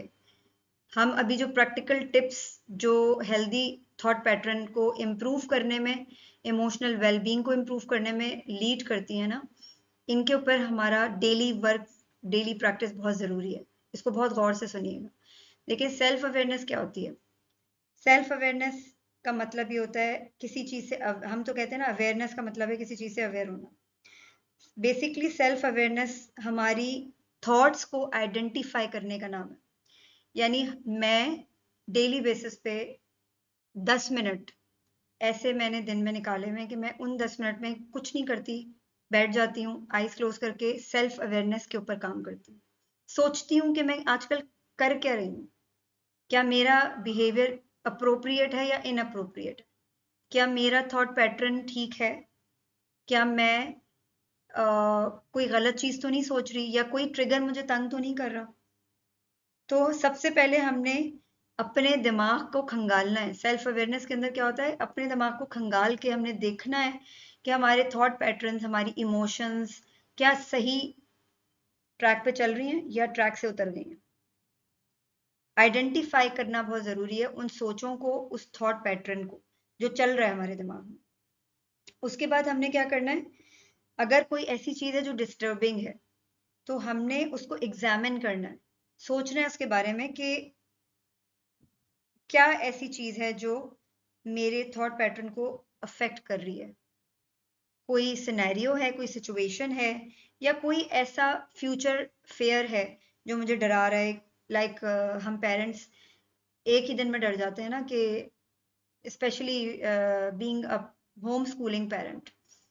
हम अभी जो प्रैक्टिकल टिप्स जो हेल्दी थॉट पैटर्न को इम्प्रूव करने में, इमोशनल वेलबींग को इम्प्रूव करने में लीड करती है ना, इनके ऊपर हमारा डेली वर्क, डेली प्रैक्टिस बहुत ज़रूरी है। इसको बहुत गौर से सुनिएगा। लेकिन सेल्फ अवेयरनेस क्या होती है? सेल्फ अवेयरनेस का मतलब ये होता है किसी चीज़ से हम तो कहते हैं ना, अवेयरनेस का मतलब है किसी चीज़ से अवेयर होना। बेसिकली सेल्फ अवेयरनेस हमारी थॉट्स को आइडेंटिफाई करने का नाम है। यानी मैं डेली बेसिस पे 10 मिनट ऐसे मैंने दिन में निकाले हुए हैं कि मैं उन 10 मिनट में कुछ नहीं करती, बैठ जाती हूँ आइज क्लोज करके, सेल्फ अवेयरनेस के ऊपर काम करती हूँ। सोचती हूँ कि मैं आजकल कर क्या रही हूँ, क्या मेरा बिहेवियर अप्रोप्रिएट है या इनअप्रोप्रिएट, क्या मेरा थॉट पैटर्न ठीक है, क्या मैं कोई गलत चीज़ तो नहीं सोच रही, या कोई ट्रिगर मुझे तंग तो नहीं कर रहा। तो सबसे पहले हमने अपने दिमाग को खंगालना है। सेल्फ अवेयरनेस के अंदर क्या होता है, अपने दिमाग को खंगाल के हमने देखना है कि हमारे थॉट पैटर्न्स, हमारी इमोशंस क्या सही ट्रैक पे चल रही हैं या ट्रैक से उतर गई हैं। आइडेंटिफाई करना बहुत ज़रूरी है उन सोचों को, उस थॉट पैटर्न को जो चल रहा है हमारे दिमाग में। उसके बाद हमने क्या करना है, अगर कोई ऐसी चीज़ है जो डिस्टर्बिंग है तो हमने उसको एग्जामिन करना है, सोचना है उसके बारे में कि क्या ऐसी चीज़ है जो मेरे थॉट पैटर्न को अफेक्ट कर रही है। कोई सिनेरियो है, कोई सिचुएशन है, या कोई ऐसा फ्यूचर फेयर है जो मुझे डरा रहा है। लाइक हम पेरेंट्स एक ही दिन में डर जाते हैं ना, कि specially being a home schooling parent,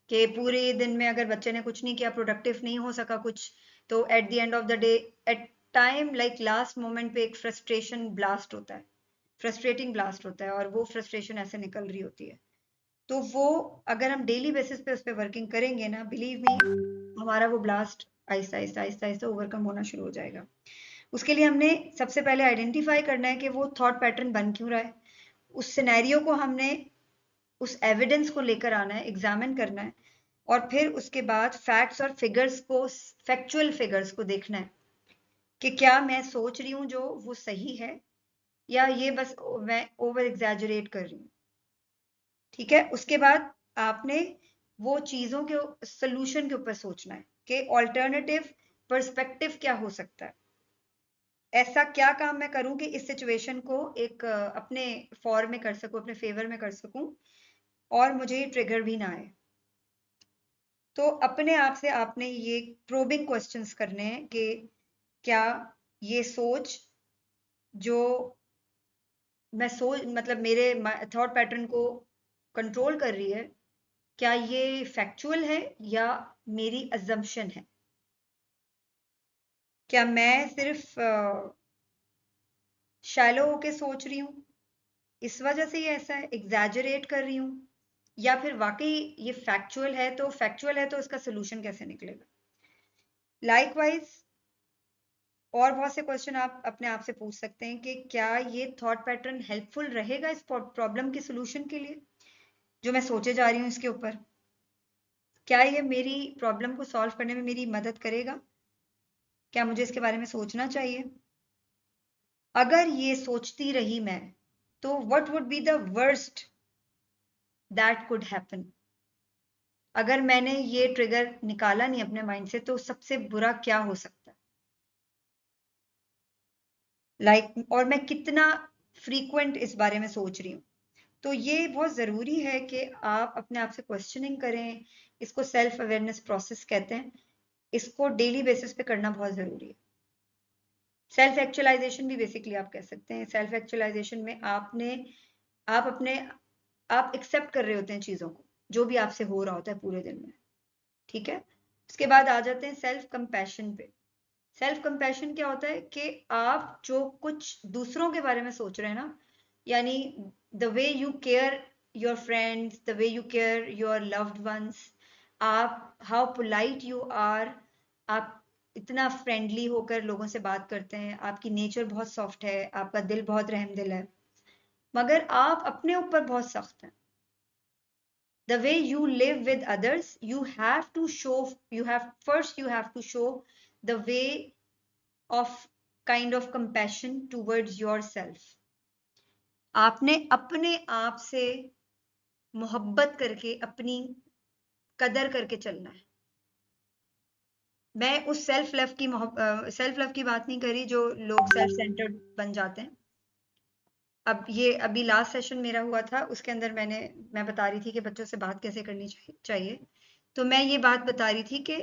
कि पूरे दिन में अगर बच्चे ने कुछ नहीं किया, प्रोडक्टिव नहीं हो सका कुछ, तो at the end of the day, at time like last moment पे एक फ्रस्ट्रेशन ब्लास्ट होता है, फ्रस्ट्रेटिंग ब्लास्ट होता है, और वो फ्रस्ट्रेशन ऐसे निकल रही होती है। तो वो अगर हम डेली बेसिस पे उस पर वर्किंग करेंगे ना, बिलीव मी, हमारा वो ब्लास्ट आहिस्ता आहिस्ता आहिस्ता आहिस्ता ओवरकम होना शुरू हो जाएगा। उसके लिए हमने सबसे पहले आइडेंटिफाई करना है कि वो थॉट पैटर्न बन क्यों रहा है। उस सिनेरियो को हमने, उस एविडेंस को लेकर आना है, एग्जामिन करना है, और फिर उसके बाद फैक्ट्स और फिगर्स को, फैक्चुअल फिगर्स को देखना है कि क्या मैं सोच रही हूँ जो वो सही है, या ये बस मैं ओवर एग्जैजरेट कर रही हूँ। ठीक है, उसके बाद आपने वो चीज़ों के सोल्यूशन के ऊपर सोचना है कि ऑल्टरनेटिव पर्सपेक्टिव क्या हो सकता है। ऐसा क्या काम मैं करूं कि इस सिचुएशन को एक अपने फॉर में कर सकूं, अपने फेवर में कर सकूं, और मुझे ये ट्रिगर भी ना आए। तो अपने आप से आपने ये प्रोबिंग क्वेश्चंस करने हैं कि क्या ये सोच जो मैं सोच, मतलब मेरे थॉट पैटर्न को कंट्रोल कर रही है, क्या ये फैक्चुअल है या मेरी अजम्पशन है। क्या मैं सिर्फ शैलो होके सोच रही हूँ, इस वजह से ये ऐसा है, एग्जैजरेट कर रही हूँ, या फिर वाकई ये फैक्चुअल है। तो फैक्चुअल है तो इसका सोल्यूशन कैसे निकलेगा। लाइकवाइज और बहुत से क्वेश्चन आप अपने आप से पूछ सकते हैं कि क्या ये थॉट पैटर्न हेल्पफुल रहेगा इस प्रॉब्लम के सोल्यूशन के लिए जो मैं सोचे जा रही हूँ इसके ऊपर। क्या ये मेरी प्रॉब्लम को सॉल्व करने में मेरी मदद करेगा, क्या मुझे इसके बारे में सोचना चाहिए। अगर ये सोचती रही मैं, तो what would be the worst that could happen. अगर मैंने ये ट्रिगर निकाला नहीं अपने माइंड से, तो सबसे बुरा क्या हो सकता है। और मैं कितना फ्रीक्वेंट इस बारे में सोच रही हूँ। तो ये बहुत ज़रूरी है कि आप अपने आप से क्वेश्चनिंग करें। इसको सेल्फ अवेयरनेस प्रोसेस कहते हैं। इसको डेली बेसिस पे करना बहुत ज़रूरी है। सेल्फ एक्चुअलाइजेशन भी बेसिकली आप कह सकते हैं। सेल्फ एक्चुअलाइजेशन में आप एक्सेप्ट कर रहे होते हैं चीज़ों को, जो भी आपसे हो रहा होता है पूरे दिन में, ठीक है। उसके बाद आ जाते हैं सेल्फ कंपैशन पे। सेल्फ कंपैशन क्या होता है कि आप जो कुछ दूसरों के बारे में सोच रहे हैं ना, यानी the way you care your friends, the way you care your loved ones, आप हाउ पोलाइट यू आर, आप इतना फ्रेंडली होकर लोगों से बात करते हैं, आपकी नेचर बहुत सॉफ्ट है, आपका दिल बहुत रहमदिल है, मगर आप अपने ऊपर बहुत सख्त हैं। The way you live with others, you have to show the way of kind of compassion towards yourself. आपने अपने आप से मोहब्बत करके अपनी कदर करके चलना है। मैं उस सेल्फ लव की बात नहीं करी जो लोग सेल्फ सेंटर्ड बन जाते हैं। अब ये अभी लास्ट सेशन मेरा हुआ था, उसके अंदर मैं बता रही थी कि बच्चों से बात कैसे करनी चाहिए। तो मैं ये बात बता रही थी कि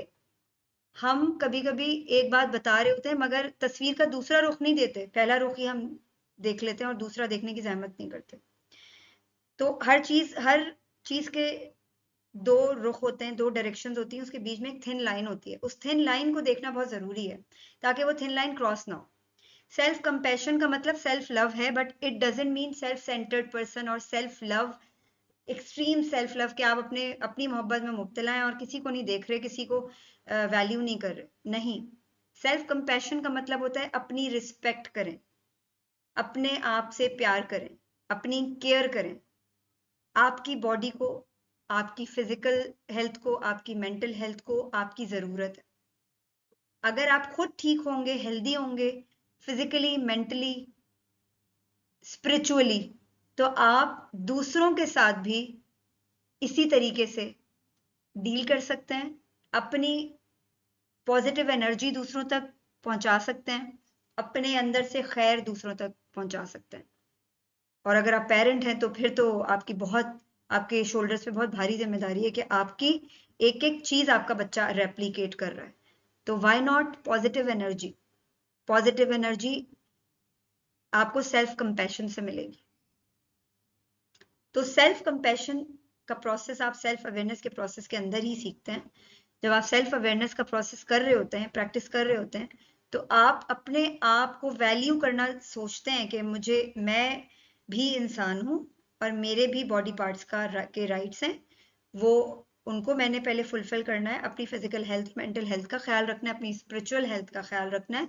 हम कभी-कभी एक बात बता रहे होते हैं मगर तस्वीर का दूसरा रुख नहीं देते। पहला रुख ही हम देख लेते हैं और दूसरा देखने की ज़हमत नहीं करते। तो हर चीज़ के 2 रुख होते हैं, 2 डायरेक्शंस होती हैं, उसके बीच में एक थिन लाइन होती है। उस थिन लाइन को देखना बहुत ज़रूरी है, ताकि वो थिन लाइन क्रॉस ना हो। सेल्फ कंपैशन का मतलब सेल्फ लव है, but it doesn't mean self centred person और self love, extreme self love, कि आप अपनी मोहब्बत में मुब्तला हैं और किसी को नहीं देख रहे, किसी को वैल्यू नहीं कर रहे। नहीं, सेल्फ कंपैशन का मतलब होता है अपनी रिस्पेक्ट करें, अपने आप से प्यार करें, अपनी केयर करें। आपकी बॉडी को, आपकी फिजिकल हेल्थ को, आपकी मेंटल हेल्थ को आपकी ज़रूरत है। अगर आप खुद ठीक होंगे, हेल्दी होंगे, फिजिकली, मेंटली, स्पिरिचुअली, तो आप दूसरों के साथ भी इसी तरीके से डील कर सकते हैं, अपनी पॉजिटिव एनर्जी दूसरों तक पहुंचा सकते हैं, अपने अंदर से खैर दूसरों तक पहुंचा सकते हैं। और अगर आप पेरेंट हैं तो फिर तो आपके शोल्डर्स पे बहुत भारी जिम्मेदारी है कि आपकी एक एक चीज आपका बच्चा रेप्लिकेट कर रहा है। तो व्हाई नॉट पॉजिटिव एनर्जी आपको सेल्फ कंपैशन से मिलेगी। तो सेल्फ कंपैशन का प्रोसेस आप सेल्फ अवेयरनेस के प्रोसेस के अंदर ही सीखते हैं। जब आप सेल्फ अवेयरनेस का प्रोसेस कर रहे होते हैं, प्रैक्टिस कर रहे होते हैं, तो आप अपने आप को वैल्यू करना सोचते हैं कि मैं भी इंसान हूँ और मेरे भी बॉडी पार्ट्स के राइट्स हैं, वो उनको मैंने पहले फुलफिल करना है। अपनी फिजिकल हेल्थ, मेंटल हेल्थ का ख्याल रखना है, अपनी स्पिरिचुअल हेल्थ का ख्याल रखना है,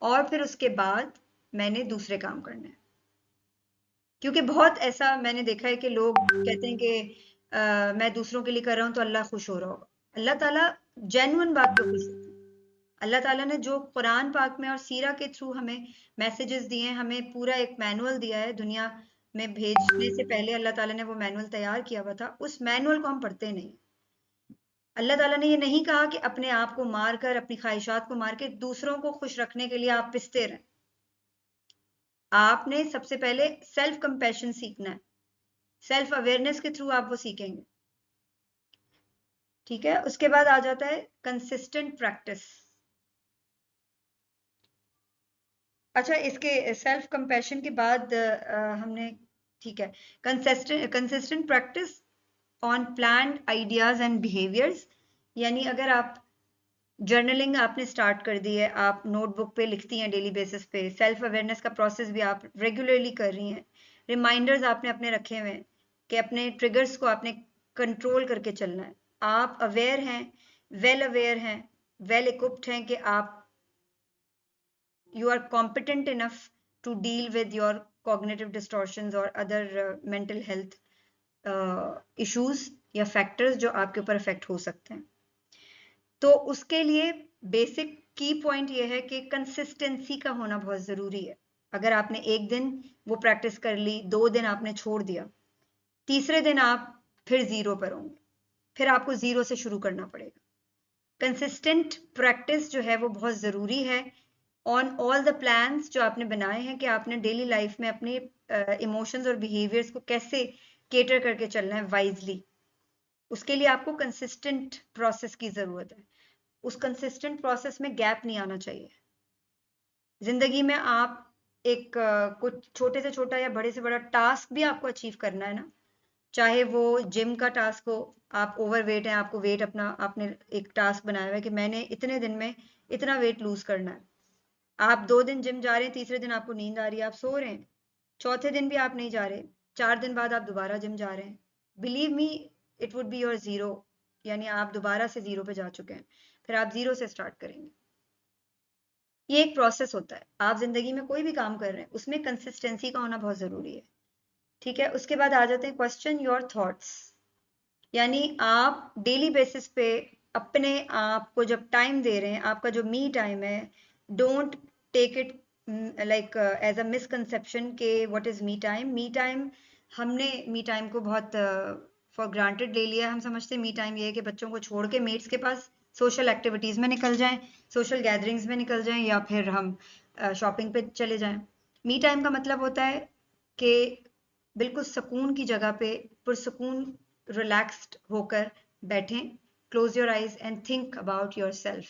और फिर उसके बाद मैंने दूसरे काम करने हैं। क्योंकि बहुत ऐसा मैंने देखा है कि लोग कहते हैं कि मैं दूसरों के लिए कर रहा हूँ तो अल्लाह खुश हो रहा होगा। अल्लाह ताला जेन्युइन बात पे खुश होता है। अल्लाह ताला ने जो कुरान पाक में और सीरा के थ्रू हमें मैसेजेस दिए हैं, हमें पूरा एक मैनुअल दिया है, दुनिया में भेजने से पहले अल्लाह ताला ने वो मैनुअल तैयार किया हुआ था। उस मैनुअल को हम पढ़ते नहीं। अल्लाह ताला ने ये नहीं कहा कि अपने आप को मार कर, अपनी ख्वाहिशात को मार के दूसरों को खुश रखने के लिए आप पिसते रहें। आपने सबसे पहले सेल्फ कंपैशन सीखना है। सेल्फ अवेयरनेस के थ्रू आप वो सीखेंगे, ठीक है। उसके बाद आ जाता है कंसिस्टेंट प्रैक्टिस। अच्छा, इसके सेल्फ कंपैशन के बाद हमने, ठीक है, consistent practice on planned ideas and behaviours. यानी अगर आप जर्नलिंग आपने स्टार्ट कर दी है, आप नोटबुक पे लिखती हैं डेली बेसिस पे, सेल्फ अवेयरनेस का प्रोसेस भी आप रेगुलरली कर रही हैं, रिमाइंडर्स आपने अपने रखे हुए हैं कि अपने ट्रिगर्स को आपने कंट्रोल करके चलना है। आप अवेयर हैं, वेल इक्विप्ड हैं कि आप you are competent enough to deal with your cognitive distortions और other mental health issues या factors जो आपके ऊपर affect हो सकते हैं। तो उसके लिए बेसिक की पॉइंट ये है कि कंसिस्टेंसी का होना बहुत ज़रूरी है। अगर आपने एक दिन वो प्रैक्टिस कर ली, 2 दिन आपने छोड़ दिया, तीसरे दिन आप फिर ज़ीरो पर होंगे, फिर आपको ज़ीरो से शुरू करना पड़ेगा। कंसिस्टेंट प्रैक्टिस जो है वो बहुत ज़रूरी है ऑन ऑल द प्लान्स जो आपने बनाए हैं कि आपने डेली लाइफ में अपने इमोशंस और बिहेवियर्स को कैसे केटर करके चलना है वाइजली। उसके लिए आपको कंसिस्टेंट प्रोसेस की जरूरत है। उस कंसिस्टेंट प्रोसेस में गैप नहीं आना चाहिए। जिंदगी में आप एक कुछ छोटे से छोटा या बड़े से बड़ा टास्क भी आपको अचीव करना है ना, चाहे वो जिम का टास्क हो, आप ओवरवेट हैं, आपको वेट अपना, आपने एक टास्क बनाया हुआ है कि मैंने इतने दिन में इतना वेट लूज करना है। आप 2 दिन जिम जा रहे हैं, तीसरे दिन आपको नींद आ रही है, आप सो रहे हैं, चौथे दिन भी आप नहीं जा रहे, 4 दिन बाद आप दोबारा जिम जा रहे हैं, believe me it would be your zero, यानी आप दोबारा से जीरो पे जा चुके हैं, फिर आप जीरो से स्टार्ट करेंगे। ये एक प्रोसेस होता है। आप जिंदगी में कोई भी काम कर रहे हैं उसमें कंसिस्टेंसी का होना बहुत जरूरी है। ठीक है, उसके बाद आ जाते हैं क्वेश्चन योर थॉट्स, यानी आप डेली बेसिस पे अपने आप को जब टाइम दे रहे हैं, आपका जो मी टाइम है, don't take it like as a misconception के what is me time. Me time, हमने मी टाइम को बहुत फॉर ग्रांटेड ले लिया। हम समझते हैं मी टाइम ये है कि बच्चों को छोड़ के मेट्स के पास सोशल एक्टिविटीज में निकल जाएं, सोशल गैदरिंग्स में निकल जाएं, या फिर हम शॉपिंग पे चले जाएं। मी टाइम का मतलब होता है कि बिल्कुल सुकून की जगह पे पुरसुकून रिलैक्स्ड होकर बैठें, close your eyes and think about your self.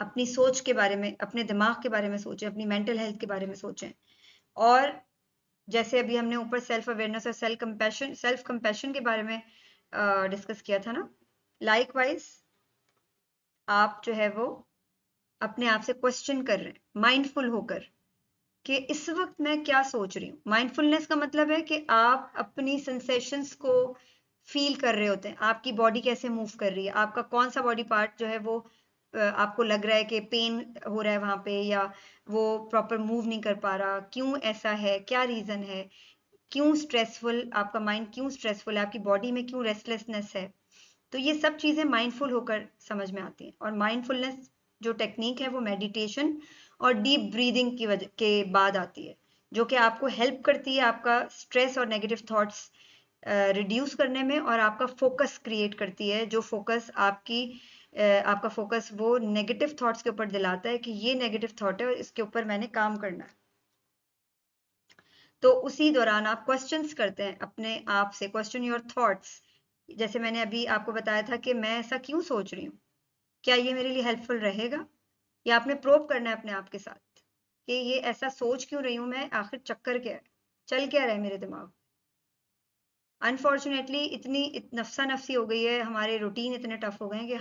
अपनी सोच के बारे में, अपने दिमाग के बारे में सोचें, अपनी मेंटल हेल्थ के बारे में सोचें। और जैसे अभी हमने ऊपर सेल्फ अवेयरनेस और सेल्फ कंपैशन के बारे में डिस्कस किया था ना, लाइकवाइज आप जो है वो अपने आप से क्वेश्चन कर रहे हैं माइंडफुल होकर कि इस वक्त मैं क्या सोच रही हूँ। माइंडफुलनेस का मतलब है कि आप अपनी सेंसेशंस को फील कर रहे होते हैं, आपकी बॉडी कैसे मूव कर रही है, आपका कौन सा बॉडी पार्ट जो है वो आपको लग रहा है कि पेन हो रहा है वहां पे, या वो प्रॉपर मूव नहीं कर पा रहा, क्यों ऐसा है, क्या रीजन है, क्यों स्ट्रेसफुल, आपका माइंड क्यों स्ट्रेसफुल है, आपकी बॉडी में क्यों रेस्टलेसनेस है। तो ये सब चीजें माइंडफुल होकर समझ में आती हैं। और माइंडफुलनेस जो टेक्निक है वो मेडिटेशन और डीप ब्रीदिंग की वजह के बाद आती है, जो कि आपको हेल्प करती है आपका स्ट्रेस और नेगेटिव थॉट्स रिड्यूस करने में, और आपका फोकस क्रिएट करती है, जो फोकस आपका फोकस वो नेगेटिव थॉट्स के ऊपर दिलाता है कि ये नेगेटिव थॉट है और इसके ऊपर मैंने काम करना है। तो उसी दौरान आप क्वेश्चंस करते हैं अपने आप से, क्वेश्चन योर थॉट्स। जैसे मैंने अभी आपको बताया था कि मैं ऐसा क्यों सोच रही हूँ, क्या ये मेरे लिए हेल्पफुल रहेगा, या आपने प्रोब करना है अपने आप के साथ कि ये ऐसा सोच क्यों रही हूँ मैं, आखिर चक्कर क्या है, चल क्या रहा है मेरे दिमाग। अनफॉर्चुनेटली इतनी नफसा नफसी हो गई है, हमारे रूटीन इतने टफ हो गए हैं कि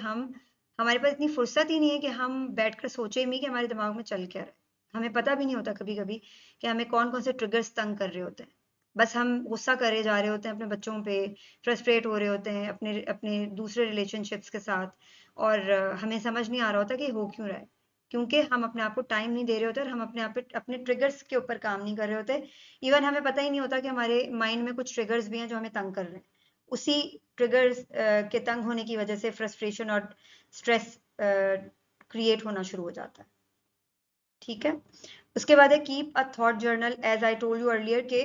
हमारे पास इतनी फुर्सत ही नहीं है कि हम बैठकर सोचे ही नहीं कि हमारे दिमाग में चल क्या रहा है। हमें पता भी नहीं होता कभी कभी कि हमें कौन कौन से ट्रिगर्स तंग कर रहे होते हैं। बस हम गुस्सा करे जा रहे होते हैं अपने बच्चों पे, फ्रस्ट्रेट हो रहे होते हैं अपने अपने दूसरे रिलेशनशिप्स के साथ, और हमें समझ नहीं आ रहा होता कि हो क्यों रहा है, क्योंकि हम अपने आप को टाइम नहीं दे रहे होते और हम अपने आप पे अपने ट्रिगर्स के ऊपर काम नहीं कर रहे होते। इवन हमें पता ही नहीं होता कि हमारे माइंड में कुछ ट्रिगर्स भी हैं जो हमें तंग कर रहे हैं। उसी ट्रिगर्स के तंग होने की वजह से फ्रस्ट्रेशन और स्ट्रेस क्रिएट होना शुरू हो जाता है। ठीक है, उसके बाद है keep a thought journal. As I told you earlier के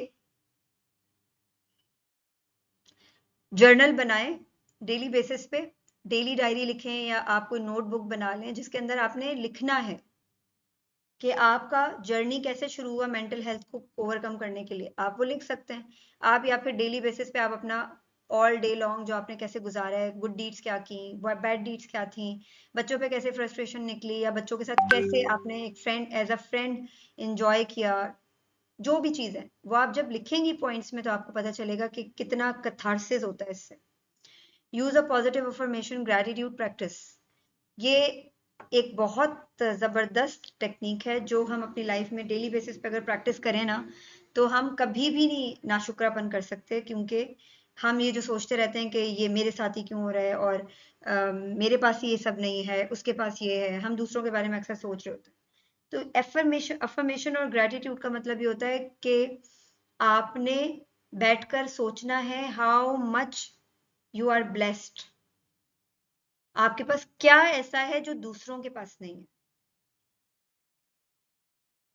जर्नल बनाएं डेली बेसिस पे, डेली डायरी लिखें या आप कोई नोटबुक बना लें जिसके अंदर आपने लिखना है कि आपका जर्नी कैसे शुरू हुआ मेंटल हेल्थ को ओवरकम करने के लिए। आप वो लिख सकते हैं आप, या फिर डेली बेसिस पे आप अपना ऑल डे लॉन्ग जो आपने कैसे गुजारा है, गुड डीड्स क्या की, बैड डीड्स क्या थी, बच्चों पे कैसे फ्रस्ट्रेशन निकली, या बच्चों के साथ कैसे आपने एक friend as a friend enjoy किया, जो भी चीज़ है वो आप जब लिखेंगी पॉइंट्स में तो आपको पता चलेगा कि कितना कथारसिस होता है इससे। Use a positive affirmation gratitude practice. ये एक बहुत ज़बरदस्त टेक्निक है जो हम अपनी लाइफ में डेली बेसिस पे अगर प्रैक्टिस करें ना, तो हम कभी भी नहीं नाशुक्रापन कर सकते, क्योंकि हम ये जो सोचते रहते हैं कि ये मेरे साथ ही क्यों हो रहा है, और मेरे पास ये सब नहीं है, उसके पास ये है, हम दूसरों के बारे में अक्सर सोच रहे होते हैं। तो अफर्मेशन और ग्रेटिट्यूड का मतलब ये होता है कि आपने बैठकर सोचना है how much you are blessed, आपके पास क्या ऐसा है जो दूसरों के पास नहीं है।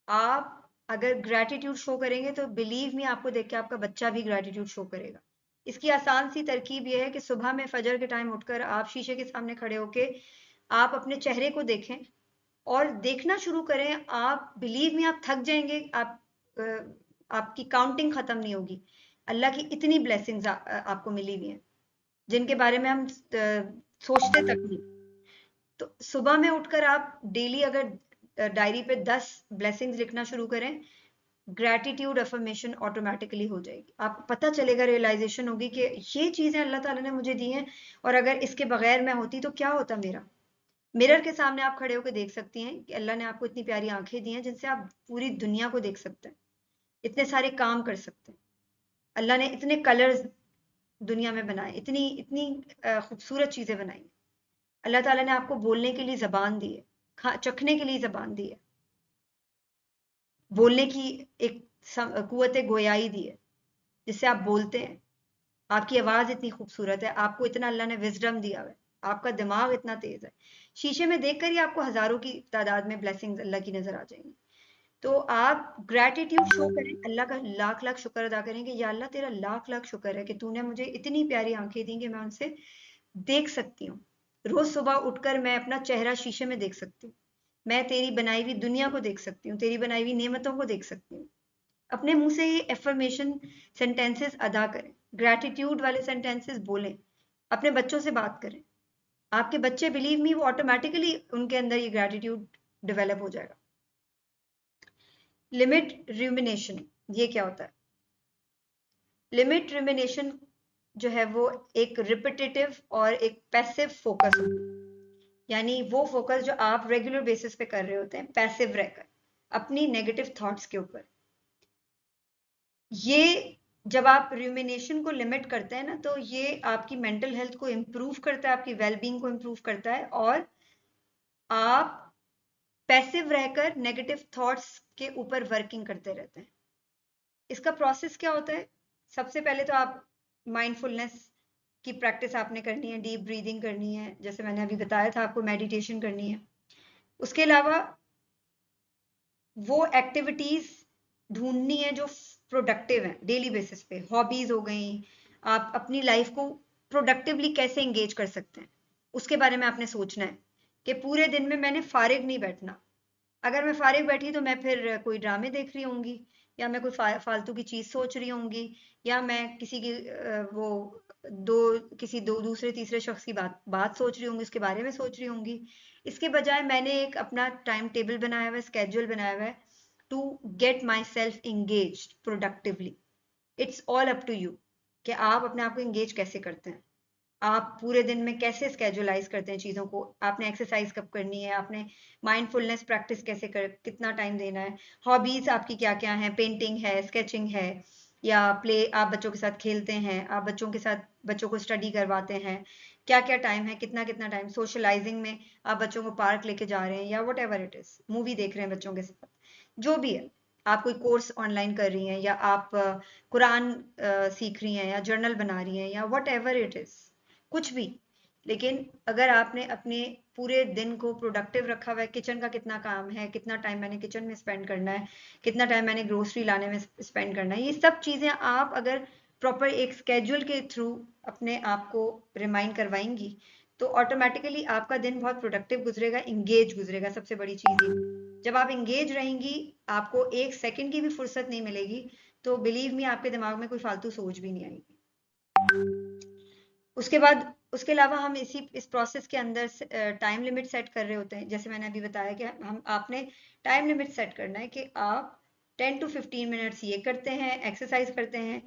आप अगर ग्रैटिट्यूड शो करेंगे तो बिलीव मी आपको देख के आपका बच्चा भी ग्रैटिट्यूड शो करेगा। इसकी आसान सी तरकीब यह है कि सुबह में फजर के टाइम उठकर आप शीशे के सामने खड़े होके आप अपने चेहरे को देखें और देखना शुरू करें। आप बिलीव में आप थक जाएंगे, आपकी काउंटिंग खत्म नहीं होगी। अल्लाह की इतनी ब्लेसिंग्स आपको मिली हुई हैं जिनके बारे में हम सोचते तक नहीं। तो सुबह में उठकर आप डेली अगर डायरी पे 10 ब्लेसिंग्स लिखना शुरू करें, ग्रैटिट्यूड अफर्मेशन ऑटोमेटिकली हो जाएगी। आपको पता चलेगा, रियलाइजेशन होगी कि ये चीजें अल्लाह ताला ने मुझे दी हैं, और अगर इसके बगैर मैं होती तो क्या होता मेरा। मिरर के सामने आप खड़े होकर देख सकती हैं कि अल्लाह ने आपको इतनी प्यारी आंखें दी हैं जिनसे आप पूरी दुनिया को देख सकते हैं, इतने सारे काम कर सकते हैं। अल्लाह ने इतने कलर्स दुनिया में बनाए, इतनी इतनी खूबसूरत चीजें बनाई। अल्लाह ताला ने आपको बोलने के लिए जबान दी है, चखने के लिए जबान दी है, बोलने की एक कुव्वत गोयाई दी है जिससे आप बोलते हैं। आपकी आवाज इतनी खूबसूरत है, आपको इतना अल्लाह ने विजडम दिया है, आपका दिमाग इतना तेज है। शीशे में देखकर ही आपको हजारों की तादाद में ब्लेसिंग्स अल्लाह की नजर आ जाएंगी। तो आप ग्रैटिट्यूड शो करें, अल्लाह का लाख लाख शुक्र अदा करें कि या अल्लाह तेरा लाख लाख शुक्र है कि तूने मुझे इतनी प्यारी आंखें दी कि मैं उनसे देख सकती हूँ। रोज सुबह उठकर मैं अपना चेहरा शीशे में देख सकती हूँ, मैं तेरी बनाई हुई दुनिया को देख सकती हूँ, तेरी बनाई हुई नेमतों को देख सकती हूँ। अपने मुंह से ये एफर्मेशन सेंटेंसेस अदा करें, ग्रैटिट्यूड वाले सेंटेंसेस बोलें, अपने बच्चों से बात करें। आपके बच्चे बिलीव मी वो ऑटोमेटिकली उनके अंदर ये ग्रैटिट्यूड डेवलप हो जाएगा। लिमिट रूमिनेशन, ये क्या होता है? लिमिट रूमिनेशन जो है वो एक रिपीटेटिव और एक पैसिव फोकस होता है। यानी वो फोकस जो आप रेगुलर बेसिस पे कर रहे होते हैं पैसिव रहकर अपनी नेगेटिव थॉट्स के ऊपर। ये जब आप रूमिनेशन को लिमिट करते हैं ना, तो ये आपकी मेंटल हेल्थ को इम्प्रूव करता है, आपकी वेलबींग को इम्प्रूव करता है, और आप पैसिव रहकर नेगेटिव थॉट्स के ऊपर वर्किंग करते रहते हैं। इसका प्रोसेस क्या होता है? सबसे पहले तो आप माइंडफुलनेस की प्रैक्टिस आपने करनी है, डीप ब्रीदिंग करनी है, जैसे मैंने अभी बताया था आपको मेडिटेशन करनी है। उसके अलावा वो एक्टिविटीज ढूंढनी है जो प्रोडक्टिव है डेली बेसिस पे। हॉबीज हो गई, आप अपनी लाइफ को प्रोडक्टिवली कैसे एंगेज कर सकते हैं उसके बारे में आपने सोचना है कि पूरे दिन में मैंने फारिग नहीं बैठना। अगर मैं फारिग बैठी तो मैं फिर कोई ड्रामे देख रही होंगी, या मैं कोई फालतू की चीज सोच रही होंगी, या मैं किसी की वो किसी दूसरे तीसरे शख्स की बात सोच रही होंगी, उसके बारे में सोच रही होंगी। इसके बजाय मैंने एक अपना टाइम टेबल बनाया हुआ है, स्केड्यूल बनाया हुआ है to get myself engage productively. It's all up to you कि आप अपने आप को इंगेज कैसे करते हैं, आप पूरे दिन में कैसे स्केजुलाइज करते हैं चीज़ों को, आपने एक्सरसाइज कब करनी है, आपने माइंडफुलनेस प्रैक्टिस कैसे कर, कितना टाइम देना है, हॉबीज आपकी क्या क्या हैं, पेंटिंग है, स्केचिंग है, या प्ले, आप बच्चों के साथ खेलते हैं, आप बच्चों के साथ बच्चों को स्टडी करवाते हैं, क्या क्या टाइम है, कितना कितना टाइम सोशलाइजिंग में आप बच्चों को पार्क लेके जा रहे हैं, या what ever it is, movie देख रहे हैं बच्चों के साथ, जो भी है। आप कोई कोर्स ऑनलाइन कर रही हैं, या आप कुरान सीख रही हैं, या जर्नल बना रही हैं, या वट एवर इट इज, कुछ भी। लेकिन अगर आपने अपने पूरे दिन को प्रोडक्टिव रखा हुआ है, किचन का कितना काम है, कितना टाइम मैंने किचन में स्पेंड करना है, कितना टाइम मैंने ग्रोसरी लाने में स्पेंड करना है, ये सब चीजें आप अगर प्रॉपर एक स्केड्यूल के थ्रू अपने आप को रिमाइंड करवाएंगी तो ऑटोमेटिकली आपका दिन बहुत प्रोडक्टिव गुजरेगा, इंगेज गुजरेगा। सबसे बड़ी चीज ये, जब आप इंगेज रहेंगी, आपको एक सेकंड की भी फुर्सत नहीं मिलेगी, तो बिलीव मी आपके दिमाग में कोई फालतू सोच भी नहीं आएगी। उसके बाद उसके अलावा हम इस प्रोसेस के अंदर टाइम लिमिट सेट कर रहे होते हैं। जैसे मैंने अभी बताया कि हम आपने टाइम लिमिट सेट करना है कि आप 10 to 15 मिनट्स ये करते हैं, एक्सरसाइज करते हैं,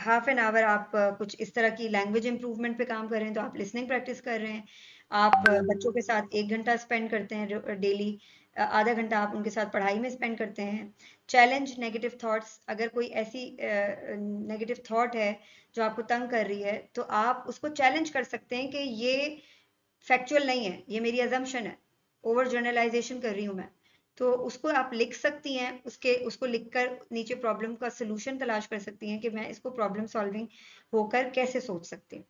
हाफ एन आवर आप कुछ इस तरह की लैंग्वेज इंप्रूवमेंट पे काम कर रहे हैं तो आप लिसनिंग प्रैक्टिस कर रहे हैं, आप बच्चों के साथ 1 घंटा स्पेंड करते हैं डेली, आधा घंटा आप उनके साथ पढ़ाई में स्पेंड करते हैं। चैलेंज नेगेटिव थॉट्स, अगर कोई ऐसी नेगेटिव थॉट है जो आपको तंग कर रही है तो आप उसको चैलेंज कर सकते हैं कि ये फैक्चुअल नहीं है, ये मेरी अजम्पशन है, ओवर जर्नलाइजेशन कर रही हूँ मैं। तो उसको आप लिख सकती हैं, उसको लिखकर नीचे प्रॉब्लम का सलूशन तलाश कर सकती हैं कि मैं इसको प्रॉब्लम सॉल्विंग होकर कैसे सोच सकती हूँ,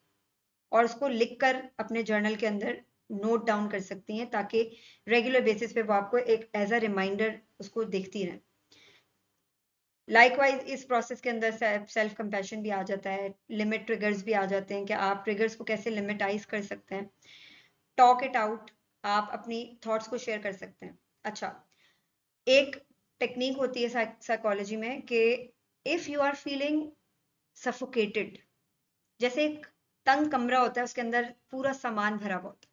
और उसको लिखकर अपने जर्नल के अंदर नोट डाउन कर सकती हैं ताकि रेगुलर बेसिस पे वो आपको एक एज अ रिमाइंडर उसको देखती रहें। लाइकवाइज इस प्रोसेस के अंदर सेल्फ कंपैशन भी आ जाता है, लिमिट ट्रिगर्स भी आ जाते हैं कि आप ट्रिगर्स को कैसे लिमिटाइज कर सकते हैं। टॉक इट आउट, आप अपनी थॉट्स को शेयर कर सकते हैं। अच्छा, एक टेक्निक होती है साइकोलॉजी में कि if you are feeling suffocated, जैसे एक तंग कमरा होता है, उसके अंदर पूरा सामान भरा हुआ होता है,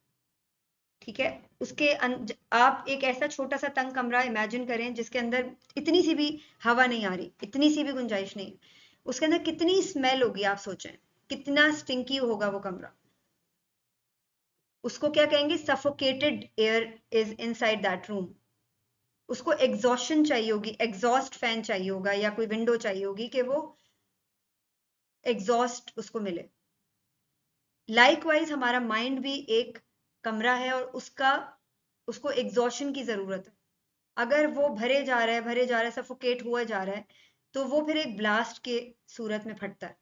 ठीक है, आप एक ऐसा छोटा सा तंग कमरा इमेजिन करें जिसके अंदर इतनी सी भी हवा नहीं आ रही, इतनी सी भी गुंजाइश नहीं, उसके अंदर कितनी स्मेल होगी आप सोचें, कितना स्टिंकी होगा वो कमरा। उसको क्या कहेंगे? Suffocated air is inside that room. उसको एग्जॉशन चाहिए होगी, एग्जॉस्ट फैन चाहिए होगा या कोई विंडो चाहिए होगी कि वो एग्जॉस्ट उसको मिले। लाइकवाइज हमारा माइंड भी एक कमरा है और उसको एग्जॉशन की जरूरत है। अगर वो भरे जा रहा है, सफोकेट हुआ जा रहा है, तो वो फिर एक ब्लास्ट के सूरत में फटता है।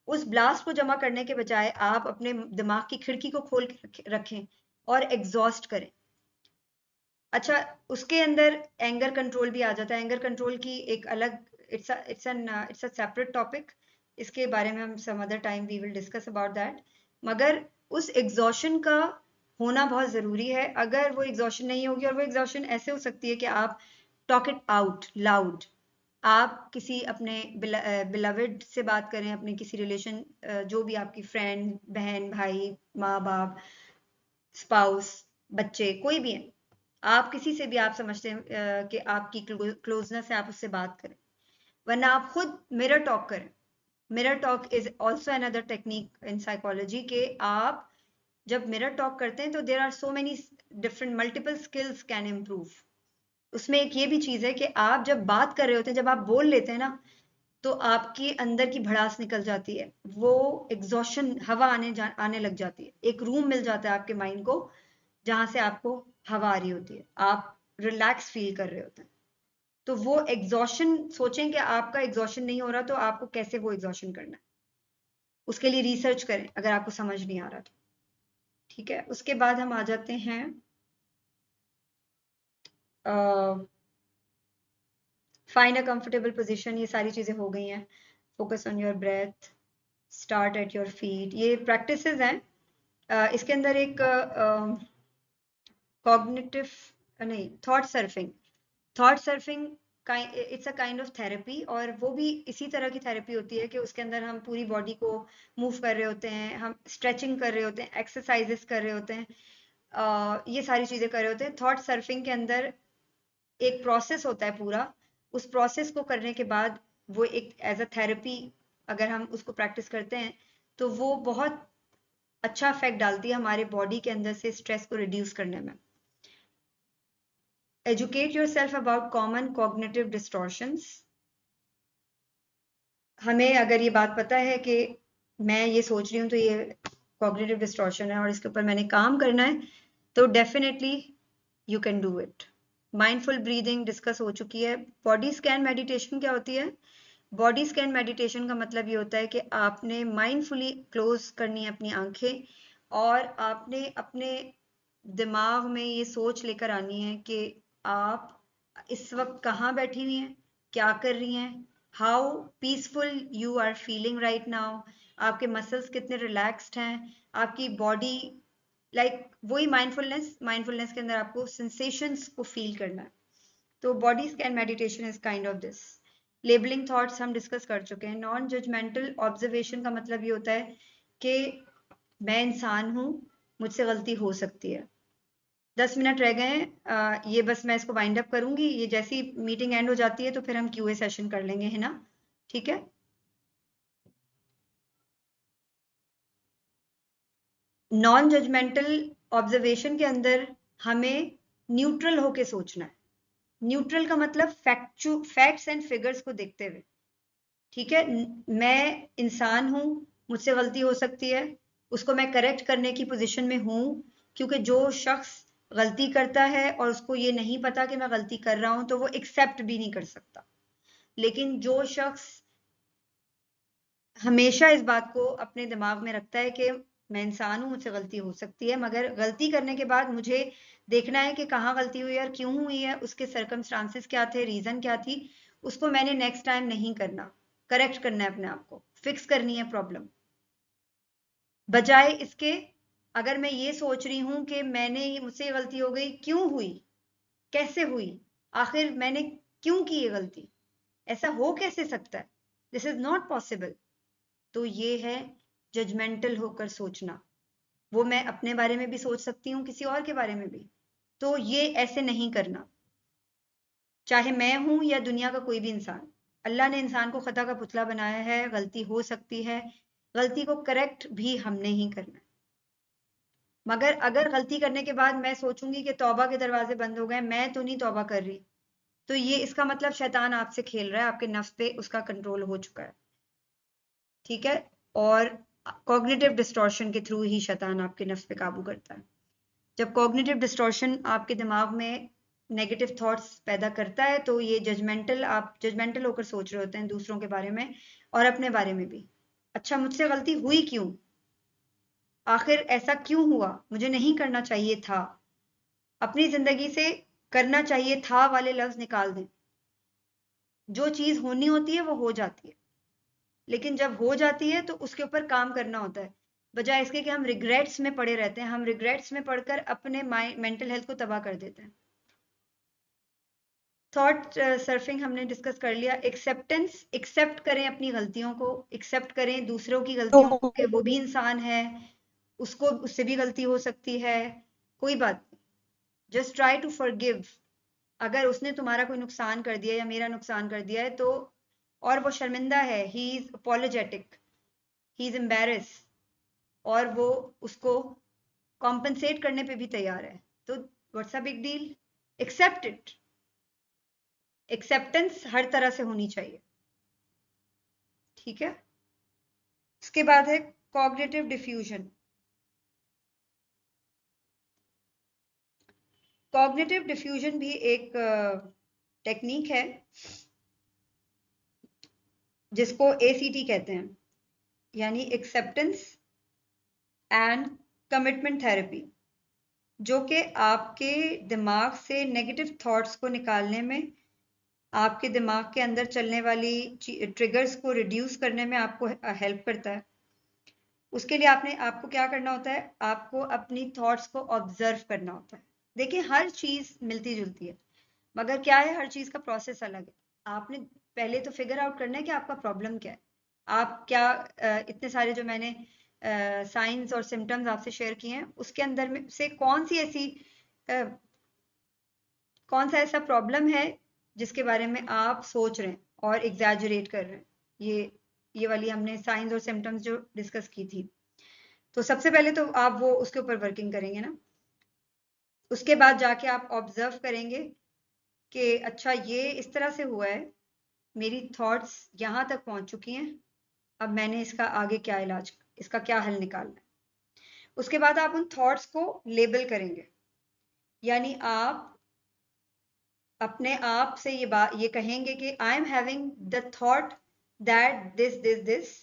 उस ब्लास्ट को जमा करने के बजाय आप अपने दिमाग की खिड़की को खोल के रखें और एग्जॉस्ट करें। अच्छा, उसके अंदर एंगर कंट्रोल भी आ जाता है। एंगर कंट्रोल की एक अलग, इट्स अ सेपरेट टॉपिक, इसके बारे में हम some other time we will discuss about that. मगर उस एग्जॉशन का होना बहुत ज़रूरी है। अगर वो एग्जॉशन नहीं होगी, और वो एग्जॉशन ऐसे हो सकती है कि आप टॉक इट आउट लाउड, आप किसी अपने बिलवेड से बात करें, अपने किसी रिलेशन, जो भी आपकी फ्रेंड, बहन, भाई, माँ बाप, स्पाउस, बच्चे, कोई भी है, आप किसी से भी आप समझते हैं कि आपकी क्लोजनेस है, आप उससे बात करें। वरना आप खुद मिरर टॉक करें। Mirror talk is also another technique in psychology के आप जब मिरर टॉक करते हैं तो there are so many different multiple skills can improve. उसमें एक ये भी चीज है कि आप जब बात कर रहे होते हैं, जब आप बोल लेते हैं ना, तो आपके अंदर की भड़ास निकल जाती है, वो एग्जॉशन, हवा आने लग जाती है। एक रूम मिल जाता है आपके माइंड को जहां से आपको हवा आ रही होती है, आप रिलैक्स फील कर रहे होते हैं। तो वो एग्जॉशन, सोचें कि आपका एग्जॉशन नहीं हो रहा तो आपको कैसे वो एग्जॉशन करना है, उसके लिए रिसर्च करें अगर आपको समझ नहीं आ रहा तो। ठीक है, उसके बाद हम आ जाते हैं फाइंड अ कंफर्टेबल पोजीशन। ये सारी चीजें हो गई हैं। Focus on your breath, start at your feet, ये प्रैक्टिसेस हैं। इसके अंदर एक कॉग्निटिव, नहीं, thought surfing it's a kind of therapy, और वो भी इसी तरह की थेरेपी होती है कि उसके अंदर हम पूरी बॉडी को मूव कर रहे होते हैं, हम स्ट्रेचिंग कर रहे होते हैं, एक्सरसाइजेस कर रहे होते हैं, ये सारी चीजें कर रहे होते हैं। थॉट सर्फिंग के अंदर एक प्रोसेस होता है पूरा, उस प्रोसेस को करने के बाद वो एक एज अ थेरेपी अगर हम उसको प्रैक्टिस करते हैं तो वो बहुत अच्छा इफेक्ट डालती है हमारे बॉडी के अंदर से स्ट्रेस को रिड्यूस करने में। Educate your self about common cognitive distortions. हमें अगर ये बात पता है कि मैं ये सोच रही हूँ तो ये कॉग्निटिव डिस्टॉर्शन है और इसके ऊपर मैंने काम करना है, तो definitely you can do it. Mindful breathing discuss हो चुकी है। बॉडी स्कैन मेडिटेशन क्या होती है? बॉडी स्कैन मेडिटेशन का मतलब ये होता है कि आपने माइंडफुली क्लोज करनी है अपनी आंखें और आपने अपने दिमाग में ये सोच लेकर आनी है कि आप इस वक्त कहाँ बैठी हुई हैं, क्या कर रही हैं, how peaceful you are feeling right now, आपके मसल्स कितने रिलैक्स्ड हैं, आपकी बॉडी वही माइंडफुलनेस के अंदर आपको सेंसेशंस को फील करना है। तो body scan meditation is kind of this. Labelling thoughts हम डिस्कस कर चुके हैं। नॉन जजमेंटल ऑब्जर्वेशन का मतलब ये होता है कि मैं इंसान हूँ, मुझसे गलती हो सकती है। 10 मिनट रह गए हैं, ये बस मैं इसको वाइंड अप करूंगी, ये जैसी मीटिंग एंड हो जाती है तो फिर हम क्यूए सेशन कर लेंगे, है ना? ठीक है। नॉन जजमेंटल ऑब्जर्वेशन के अंदर हमें न्यूट्रल होके सोचना है। न्यूट्रल का मतलब फैक्ट्स एंड फिगर्स को देखते हुए। ठीक है, मैं इंसान हूं, मुझसे गलती हो सकती है, उसको मैं करेक्ट करने की पोजीशन में हूं, क्योंकि जो शख्स गलती करता है और उसको ये नहीं पता कि मैं गलती कर रहा हूं तो वो एक्सेप्ट भी नहीं कर सकता। लेकिन जो शख्स हमेशा इस बात को अपने दिमाग में रखता है कि मैं इंसान हूं, मुझसे गलती हो सकती है, मगर गलती करने के बाद मुझे देखना है कि कहाँ गलती हुई है और क्यों हुई है, उसके सर्कमस्टांसेस क्या थे, रीजन क्या थी, उसको मैंने नेक्स्ट टाइम नहीं करना, करेक्ट करना है, अपने आप को फिक्स करनी है प्रॉब्लम। बजाय इसके अगर मैं ये सोच रही हूँ कि मुझसे ये गलती हो गई, क्यों हुई, कैसे हुई, आखिर मैंने क्यों की ये गलती, ऐसा हो कैसे सकता है, दिस इज नॉट पॉसिबल, तो ये है जजमेंटल होकर सोचना। वो मैं अपने बारे में भी सोच सकती हूँ, किसी और के बारे में भी, तो ये ऐसे नहीं करना, चाहे मैं हूं या दुनिया का कोई भी इंसान। अल्लाह ने इंसान को खता का पुतला बनाया है, गलती हो सकती है, गलती को करेक्ट भी हमने ही करना है। मगर अगर गलती करने के बाद मैं सोचूंगी कि तौबा के दरवाजे बंद हो गए, मैं तो नहीं तौबा कर रही, तो ये इसका मतलब शैतान आपसे खेल रहा है, आपके नफ्स पे उसका कंट्रोल हो चुका है, ठीक है। और कॉग्निटिव डिस्टॉर्शन के थ्रू ही शैतान आपके नफ्स पे काबू करता है। जब कॉग्निटिव डिस्टॉर्शन आपके दिमाग में नेगेटिव थॉट्स पैदा करता है, तो ये आप जजमेंटल होकर सोच रहे होते हैं दूसरों के बारे में और अपने बारे में भी। अच्छा, मुझसे गलती हुई क्यों, आखिर ऐसा क्यों हुआ, मुझे नहीं करना चाहिए था। अपनी जिंदगी से करना चाहिए था वाले लफ्ज निकाल दें। जो चीज होनी होती है वो हो जाती है, लेकिन जब हो जाती है तो उसके ऊपर काम करना होता है, बजाय इसके कि हम रिग्रेट्स में पड़े रहते हैं। हम रिग्रेट्स में पढ़कर अपने मेंटल हेल्थ को तबाह कर देते हैं। थॉट सर्फिंग हमने डिस्कस कर लिया। एक्सेप्टेंस, एक्सेप्ट करें अपनी गलतियों को, एक्सेप्ट करें दूसरों की गलतियों को, कि वो भी इंसान है, उससे भी गलती हो सकती है, कोई बात नहीं, जस्ट ट्राई टू फॉरगिव। अगर उसने तुम्हारा कोई नुकसान कर दिया या मेरा नुकसान कर दिया है, तो और वो शर्मिंदा है, he is apologetic, he is embarrass, और वो उसको कॉम्पनसेट करने पे भी तैयार है, तो what's a big deal, accept it. Acceptance हर तरह से होनी चाहिए, ठीक है। उसके बाद है कॉग्निटिव डिफ्यूजन। कॉग्निटिव डिफ्यूजन भी एक टेक्निक है जिसको ACT कहते हैं, यानी एक्सेप्टेंस एंड कमिटमेंट थेरेपी, जो कि आपके दिमाग से नेगेटिव थॉट्स को निकालने में, आपके दिमाग के अंदर चलने वाली ट्रिगर्स को रिड्यूस करने में आपको हेल्प करता है। उसके लिए आपको क्या करना होता है, आपको अपनी थॉट्स को ऑब्जर्व करना होता है। देखिए, हर चीज मिलती जुलती है, मगर क्या है, हर चीज का प्रोसेस अलग है। आपने पहले तो फिगर आउट करना है कि आपका प्रॉब्लम क्या है। आप क्या इतने सारे जो मैंने साइंस और सिम्टम्स आपसे शेयर किए हैं, उसके अंदर में से कौन सा ऐसा प्रॉब्लम है जिसके बारे में आप सोच रहे हैं और एग्जैजरेट कर रहे हैं। ये वाली हमने साइंस और सिम्टम्स जो डिस्कस की थी, तो सबसे पहले तो आप वो उसके ऊपर वर्किंग करेंगे ना। उसके बाद जाके आप ऑब्जर्व करेंगे कि अच्छा, ये इस तरह से हुआ है, मेरी थॉट्स यहाँ तक पहुंच चुकी हैं, अब मैंने इसका क्या हल निकालना है। उसके बाद आप उन थॉट्स को लेबल करेंगे, यानी आप अपने आप से ये कहेंगे कि I am having the thought that this this this.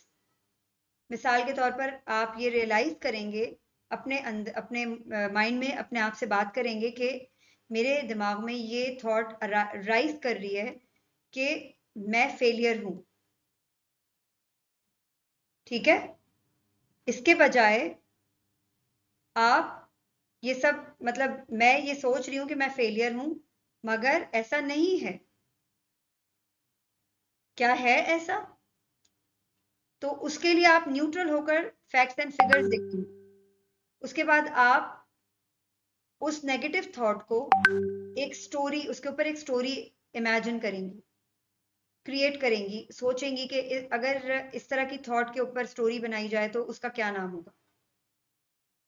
मिसाल के तौर पर आप ये रियलाइज करेंगे, अपने माइंड में अपने आप से बात करेंगे कि मेरे दिमाग में ये थॉट राइज कर रही है कि मैं फेलियर हूं, ठीक है। इसके बजाय आप ये सब, मतलब मैं ये सोच रही हूं कि मैं फेलियर हूं, मगर ऐसा नहीं है, क्या है ऐसा, तो उसके लिए आप न्यूट्रल होकर फैक्ट्स एंड फिगर्स देखेंगे। उसके बाद आप उस नेगेटिव थॉट को उसके ऊपर एक स्टोरी इमेजिन करेंगी, क्रिएट करेंगी, सोचेंगी कि अगर इस तरह की थॉट के ऊपर स्टोरी बनाई जाए तो उसका क्या नाम होगा।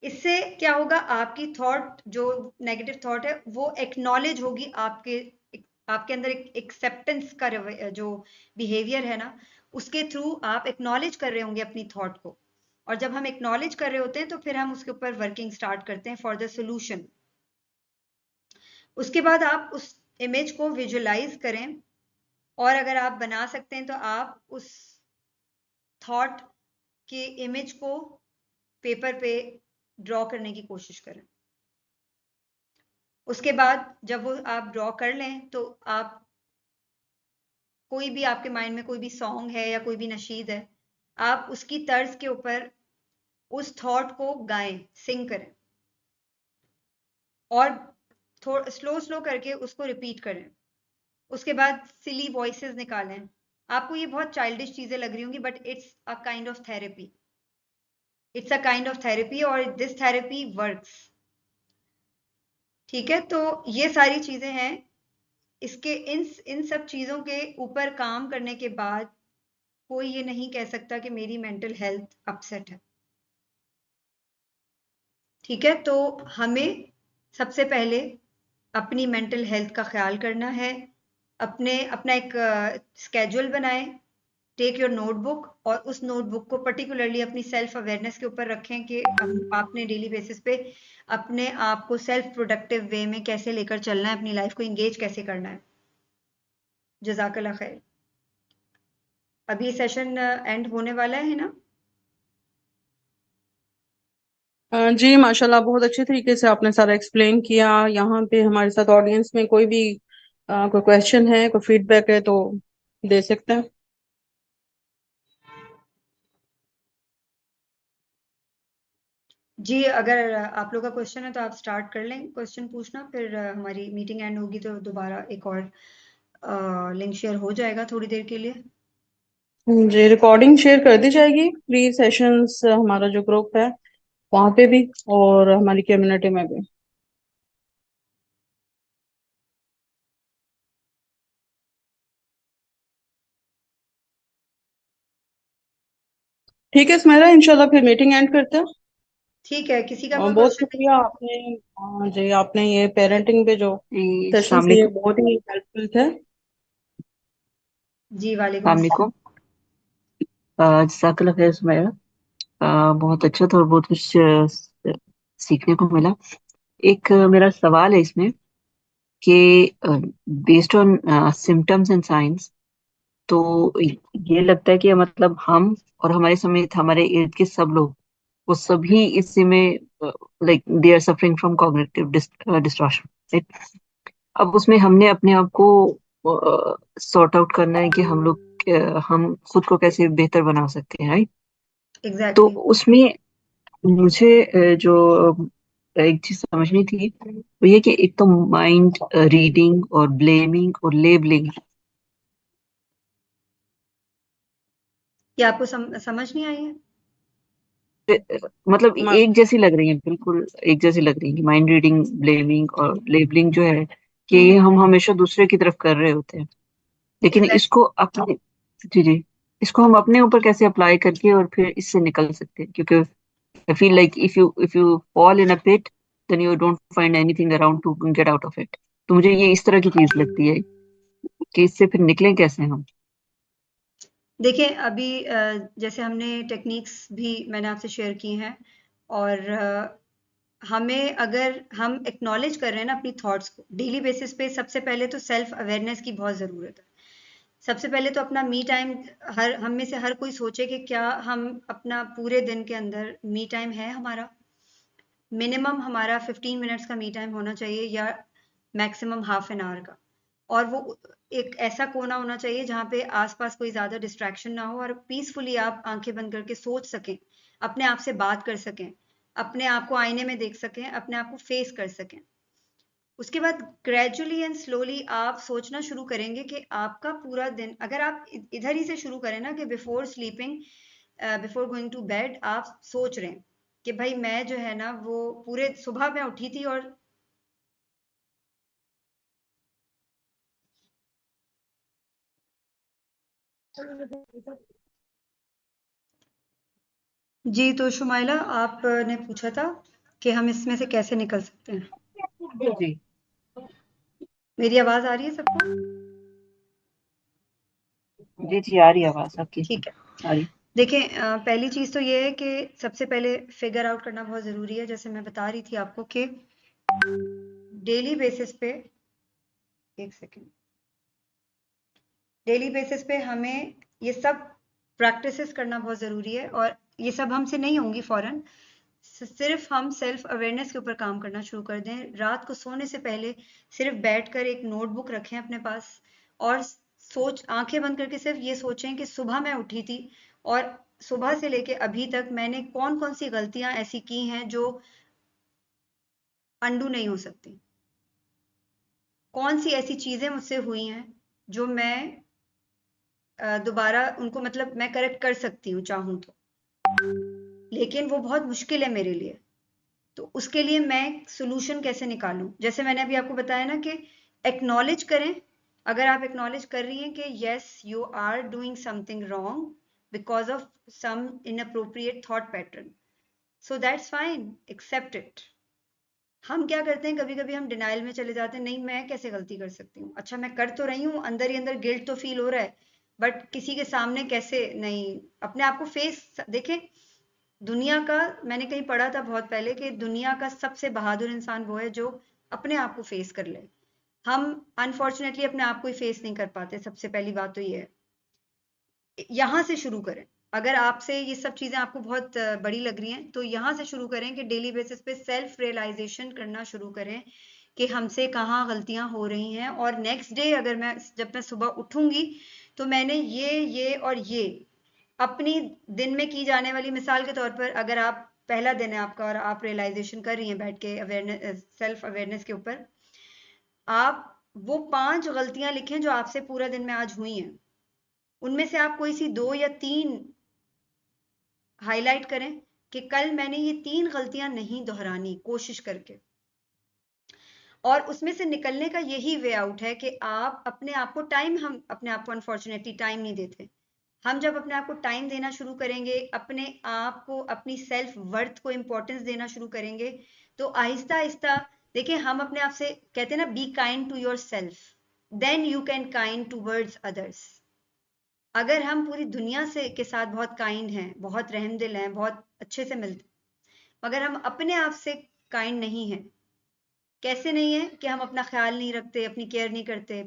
इससे क्या होगा, आपकी थॉट, जो नेगेटिव थॉट है, वो एक्नॉलेज होगी, आपके अंदर एक एक्सेप्टेंस का जो बिहेवियर है ना, उसके थ्रू आप एक्नॉलेज कर रहे होंगे अपनी थॉट को। और जब हम एक्नॉलेज कर रहे होते हैं तो फिर हम उसके ऊपर वर्किंग स्टार्ट करते हैं फॉर द सोल्यूशन। उसके बाद आप उस इमेज को विजुअलाइज करें, और अगर आप बना सकते हैं तो आप उस थॉट के इमेज को पेपर पे ड्रॉ करने की कोशिश करें। उसके बाद जब वो आप ड्रॉ कर लें, तो आप कोई भी, आपके माइंड में कोई भी सॉन्ग है या कोई भी नशीद है, आप उसकी तर्ज के ऊपर उस थॉट को गाएं, सिंग करें और थोड़ा स्लो करके उसको रिपीट करें। उसके बाद सिली वॉइसेस निकालें। आपको ये बहुत चाइल्डिश चीजें लग रही होंगी, but it's a kind of therapy. It's a kind of therapy और दिस थेरेपी वर्क्स। ठीक है, तो ये सारी चीजें हैं। इसके इन सब चीजों के ऊपर काम करने के बाद कोई ये नहीं कह सकता कि मेरी मेंटल हेल्थ अपसेट है। ठीक है, तो हमें सबसे पहले अपनी मेंटल हेल्थ का ख्याल करना है। अपना एक स्केड्यूल बनाएं, टेक योर नोटबुक, और उस नोटबुक को पर्टिकुलरली अपनी सेल्फ अवेयरनेस के ऊपर रखें कि आपने डेली बेसिस पे अपने आप को सेल्फ प्रोडक्टिव वे में कैसे लेकर चलना है, अपनी लाइफ को इंगेज कैसे करना है। जज़ाकल्लाह खैर। अभी सेशन एंड होने वाला है ना? जी माशाल्लाह, बहुत अच्छे तरीके से आपने सारा एक्सप्लेन किया। यहाँ पे हमारे साथ ऑडियंस में कोई भी कोई क्वेश्चन है, कोई फीडबैक है तो दे सकते हैं। जी, अगर आप लोग का क्वेश्चन है तो आप स्टार्ट कर लें क्वेश्चन पूछना, फिर हमारी मीटिंग एंड होगी तो दोबारा एक और लिंक शेयर हो जाएगा थोड़ी देर के लिए। जी, रिकॉर्डिंग शेयर कर दी जाएगी फ्री सेशंस हमारा जो ग्रुप है वहाँ पे भी और हमारी कम्युनिटी में भी। ठीक है सुमेरा, इंशाल्लाह फिर मीटिंग एंड करते हैं। ठीक है, किसी का और कोई बहुत क्वेश्चन नहीं? शुक्रिया आपने, जी आपने ये पेरेंटिंग पे जो जी, सेशन अस्सलाम दिए वालेकुम। बहुत ही हेल्पफुल थे। जी, वालेकुम अस्सलाम अस्सलाम। वालेकुम। जज़ाकल्लाह खैर सुमैया। बहुत अच्छा था और बहुत कुछ सीखने को मिला। एक मेरा सवाल है इसमें कि based on symptoms and science, तो ये लगता है कि मतलब हम और हमारे समेत हमारे इर्द के सब लोग, वो सभी इसी में like they are suffering from cognitive distortion. अब उसमें हमने अपने आप को सॉर्ट आउट करना है कि हम खुद को कैसे बेहतर बना सकते हैं, राइट? तो एग्जैक्टली। उसमें मुझे जो एक चीज समझनी थी वो ये कि एक तो माइंड रीडिंग और ब्लेमिंग और लेबलिंग, क्या आपको समझ नहीं आई है? मतलब मा- एक जैसी लग रही है, बिल्कुल एक जैसी लग रही है कि माइंड रीडिंग, ब्लेमिंग और लेबलिंग जो है कि ये हम हमेशा दूसरे की तरफ कर रहे होते हैं। लेकिन एग्जैक्टली। इसको अपने, जी जी, इसको हम अपने ऊपर कैसे अप्लाई करके और फिर इससे निकल सकते हैं? क्योंकि I feel like if you fall in a pit then you don't find anything around to get out of it. तो मुझे ये इस तरह की चीज लगती है कि इससे फिर निकलें कैसे हम। देखिए, अभी जैसे हमने टेक्निक्स भी मैंने आपसे शेयर की हैं, और हमें, अगर हम एक्नॉलेज कर रहे हैं ना अपनी थॉट्स को डेली बेसिस पे, सबसे पहले तो सेल्फ अवेयरनेस की बहुत ज़रूरत है। सबसे पहले तो अपना मी टाइम, हर हम में से हर कोई सोचे कि क्या हम अपना पूरे दिन के अंदर मी टाइम है हमारा। मिनिमम हमारा 15 मिनट्स का मी टाइम होना चाहिए, या मैक्सिमम हाफ एन आवर का। और वो एक ऐसा कोना होना चाहिए जहाँ पे आसपास कोई ज़्यादा डिस्ट्रैक्शन ना हो, और पीसफुली आप आंखें बंद करके सोच सकें, अपने आप से बात कर सकें, अपने आप को आईने में देख सकें, अपने आप को फेस कर सकें। उसके बाद ग्रेजुअली एंड स्लोली आप सोचना शुरू करेंगे कि आपका पूरा दिन, अगर आप इधर ही से शुरू करें ना कि before sleeping, before going to bed आप सोच रहे हैं कि भाई मैं जो है ना वो पूरे सुबह मैं उठी थी, और जी, तो शुमाइला आपने पूछा था कि हम इसमें से कैसे निकल सकते हैं। जी मेरी आवाज़ आ रही है सबको? जी जी, आ रही है आवाज आपकी, ठीक है। आ रही। देखें, पहली चीज़ तो ये है कि सबसे पहले फिगर आउट करना बहुत ज़रूरी है, जैसे मैं बता रही थी आपको कि डेली बेसिस पे, एक सेकेंड, डेली बेसिस पे हमें ये सब प्रैक्टिसेस करना बहुत ज़रूरी है, और ये सब हमसे नहीं होंगी फ़ौरन। सिर्फ हम सेल्फ अवेयरनेस के ऊपर काम करना शुरू कर दें। रात को सोने से पहले सिर्फ बैठकर एक नोटबुक रखें अपने पास, और आंखें बंद करके सिर्फ ये सोचें कि सुबह मैं उठी थी, और सुबह से लेके अभी तक मैंने कौन कौन सी गलतियां ऐसी की हैं जो अंडू नहीं हो सकती, कौन सी ऐसी चीजें मुझसे हुई हैं जो मैं दोबारा उनको मतलब मैं करेक्ट कर सकती हूँ चाहूँ तो, लेकिन वो बहुत मुश्किल है मेरे लिए। तो उसके लिए मैं सोल्यूशन कैसे निकालूं? जैसे मैंने अभी आपको बताया ना कि एक्नॉलेज करें। अगर आप एक्नॉलेज कर रही हैं कि yes you are doing something wrong because of some inappropriate thought pattern, so that's fine, accept it. हम क्या करते हैं, कभी कभी हम डिनाइल में चले जाते हैं, नहीं मैं कैसे गलती कर सकती हूँ, अच्छा मैं कर तो रही हूँ, अंदर ही अंदर गिल्ट तो फील हो रहा है, बट किसी के सामने कैसे नहीं। अपने आप को फेस देखें। दुनिया का, मैंने कहीं पढ़ा था बहुत पहले कि दुनिया का सबसे बहादुर इंसान वो है जो अपने आप को फेस कर ले। हम अनफॉर्चुनेटली अपने आप को ही फेस नहीं कर पाते। सबसे पहली बात तो ये है, यहाँ से शुरू करें। अगर आपसे ये सब चीजें आपको बहुत बड़ी लग रही हैं तो यहाँ से शुरू करें कि डेली बेसिस पे सेल्फ रियलाइजेशन करना शुरू करें कि हमसे कहाँ गलतियां हो रही हैं, और नेक्स्ट डे अगर जब मैं सुबह उठूंगी तो मैंने ये और ये अपनी दिन में की जाने वाली, मिसाल के तौर पर अगर आप पहला दिन है आपका और आप रियलाइजेशन कर रही हैं बैठ के अवेयरनेस, सेल्फ अवेयरनेस के ऊपर, आप वो 5 गलतियां लिखें जो आपसे पूरा दिन में आज हुई हैं। उनमें से आप कोई सी 2 या 3 हाईलाइट करें कि कल मैंने ये 3 गलतियां नहीं दोहरानी, कोशिश करके। और उसमें से निकलने का यही वे आउट है कि आप अपने आप को टाइम, हम अपने आप को अनफॉर्चुनेटली टाइम नहीं देते। हम जब अपने आप को टाइम देना शुरू करेंगे, अपने आप को, अपनी सेल्फ वर्थ को इंपॉर्टेंस देना शुरू करेंगे, तो आहिस्ता आहिस्ता देखिए, हम अपने आप से कहते हैं ना, be kind to yourself, then you can kind towards others. अगर हम पूरी दुनिया से के साथ बहुत काइंड हैं, बहुत रहमदिल हैं, बहुत अच्छे से मिलते, मगर हम अपने आप से काइंड नहीं हैं। कैसे नहीं है कि हम अपना ख्याल नहीं रखते, अपनी केयर नहीं करते,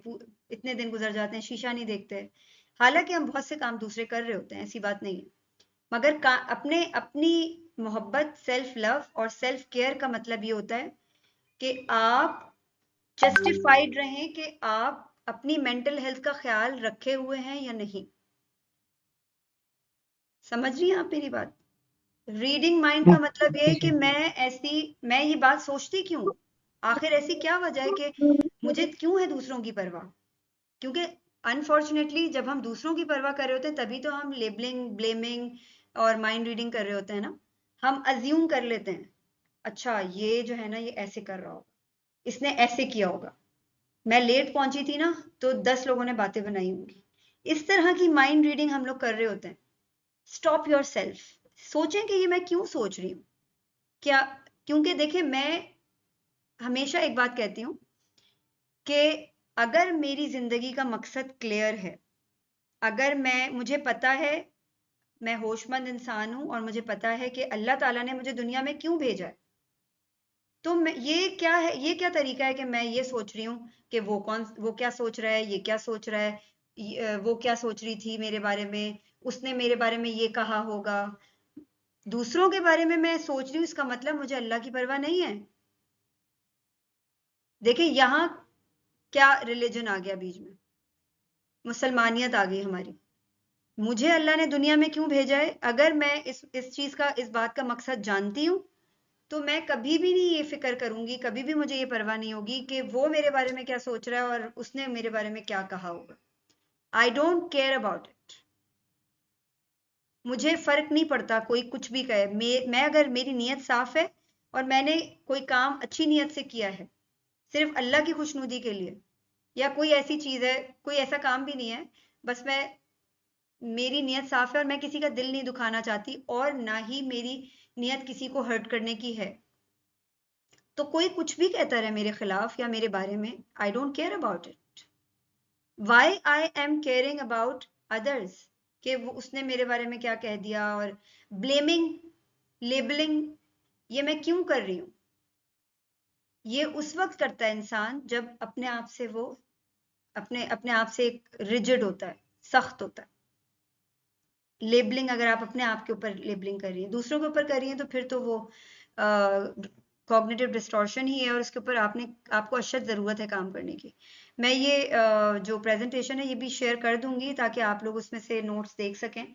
इतने दिन गुजर जाते हैं, शीशा नहीं देखते, हालांकि हम बहुत से काम दूसरे कर रहे होते हैं, ऐसी बात नहीं है, मगर अपने अपनी मोहब्बत, सेल्फ लव और सेल्फ केयर का मतलब ये होता है कि आप जस्टिफाइड रहें कि आप अपनी मेंटल हेल्थ का ख्याल रखे हुए हैं या नहीं। समझ रही हैं आप मेरी बात? रीडिंग माइंड का मतलब ये है कि मैं ये बात सोचती क्यों, आखिर ऐसी क्या वजह है कि मुझे क्यों है दूसरों की परवाह? क्योंकि अनफॉर्चुनेटली जब हम दूसरों की परवाह कर रहे होते हैं तभी तो हम लेबलिंग, ब्लेमिंग और माइंड रीडिंग कर रहे होते हैं ना। हम अज्यूम कर लेते हैं, अच्छा ये जो है ना ये ऐसे कर रहा होगा, इसने ऐसे किया होगा, मैं लेट पहुंची थी ना तो 10 लोगों ने बातें बनाई होंगी। इस तरह की माइंड रीडिंग हम लोग कर रहे होते हैं। स्टॉप योर सेल्फ, सोचें कि ये मैं क्यों सोच रही हूँ, क्या, क्योंकि देखिए, मैं हमेशा एक बात कहती हूँ कि अगर मेरी जिंदगी का मकसद क्लियर है, अगर मुझे पता है, मैं होशमंद इंसान हूं और मुझे पता है कि अल्लाह ताला ने मुझे दुनिया में क्यों भेजा है, तो ये क्या है, ये क्या तरीका है कि मैं ये सोच रही हूँ कि वो क्या सोच रहा है, ये क्या सोच रहा है, वो क्या सोच रही थी मेरे बारे में, उसने मेरे बारे में ये कहा होगा। दूसरों के बारे में मैं सोच रही हूँ, इसका मतलब मुझे अल्लाह की परवाह नहीं है। देखिए यहाँ क्या रिलीजन आ गया बीच में, मुसलमानियत आ गई हमारी। मुझे अल्लाह ने दुनिया में क्यों भेजा है, अगर मैं इस चीज का, इस बात का मकसद जानती हूँ, तो मैं कभी भी नहीं ये फिक्र करूंगी, कभी भी मुझे ये परवाह नहीं होगी कि वो मेरे बारे में क्या सोच रहा है और उसने मेरे बारे में क्या कहा होगा। आई डोंट केयर अबाउट इट। मुझे फर्क नहीं पड़ता कोई कुछ भी कहे, मैं अगर मेरी नीयत साफ है और मैंने कोई काम अच्छी नीयत से किया है, सिर्फ अल्लाह की खुशनुदी के लिए, या कोई ऐसी चीज है, कोई ऐसा काम भी नहीं है, बस मेरी नीयत साफ है और मैं किसी का दिल नहीं दुखाना चाहती और ना ही मेरी नीयत किसी को हर्ट करने की है, तो कोई कुछ भी कहता रहे मेरे खिलाफ या मेरे बारे में, I don't care about it. Why I am caring about others, कि वो उसने मेरे बारे में क्या कह दिया, और ब्लेमिंग, लेबलिंग, ये मैं क्यों कर रही हूं? ये उस वक्त करता है इंसान जब अपने आप से वो अपने अपने आप से एक रिजिड होता है, सख्त होता है। लेबलिंग, अगर आप अपने आप के ऊपर लेबलिंग कर रही हैं, दूसरों के ऊपर कर रही हैं, तो फिर तो वो कॉग्निटिव डिस्टॉर्शन ही है और उसके ऊपर आपको अशद ज़रूरत है काम करने की। मैं ये जो प्रेजेंटेशन है ये भी शेयर कर दूंगी ताकि आप लोग उसमें से नोट्स देख सकें,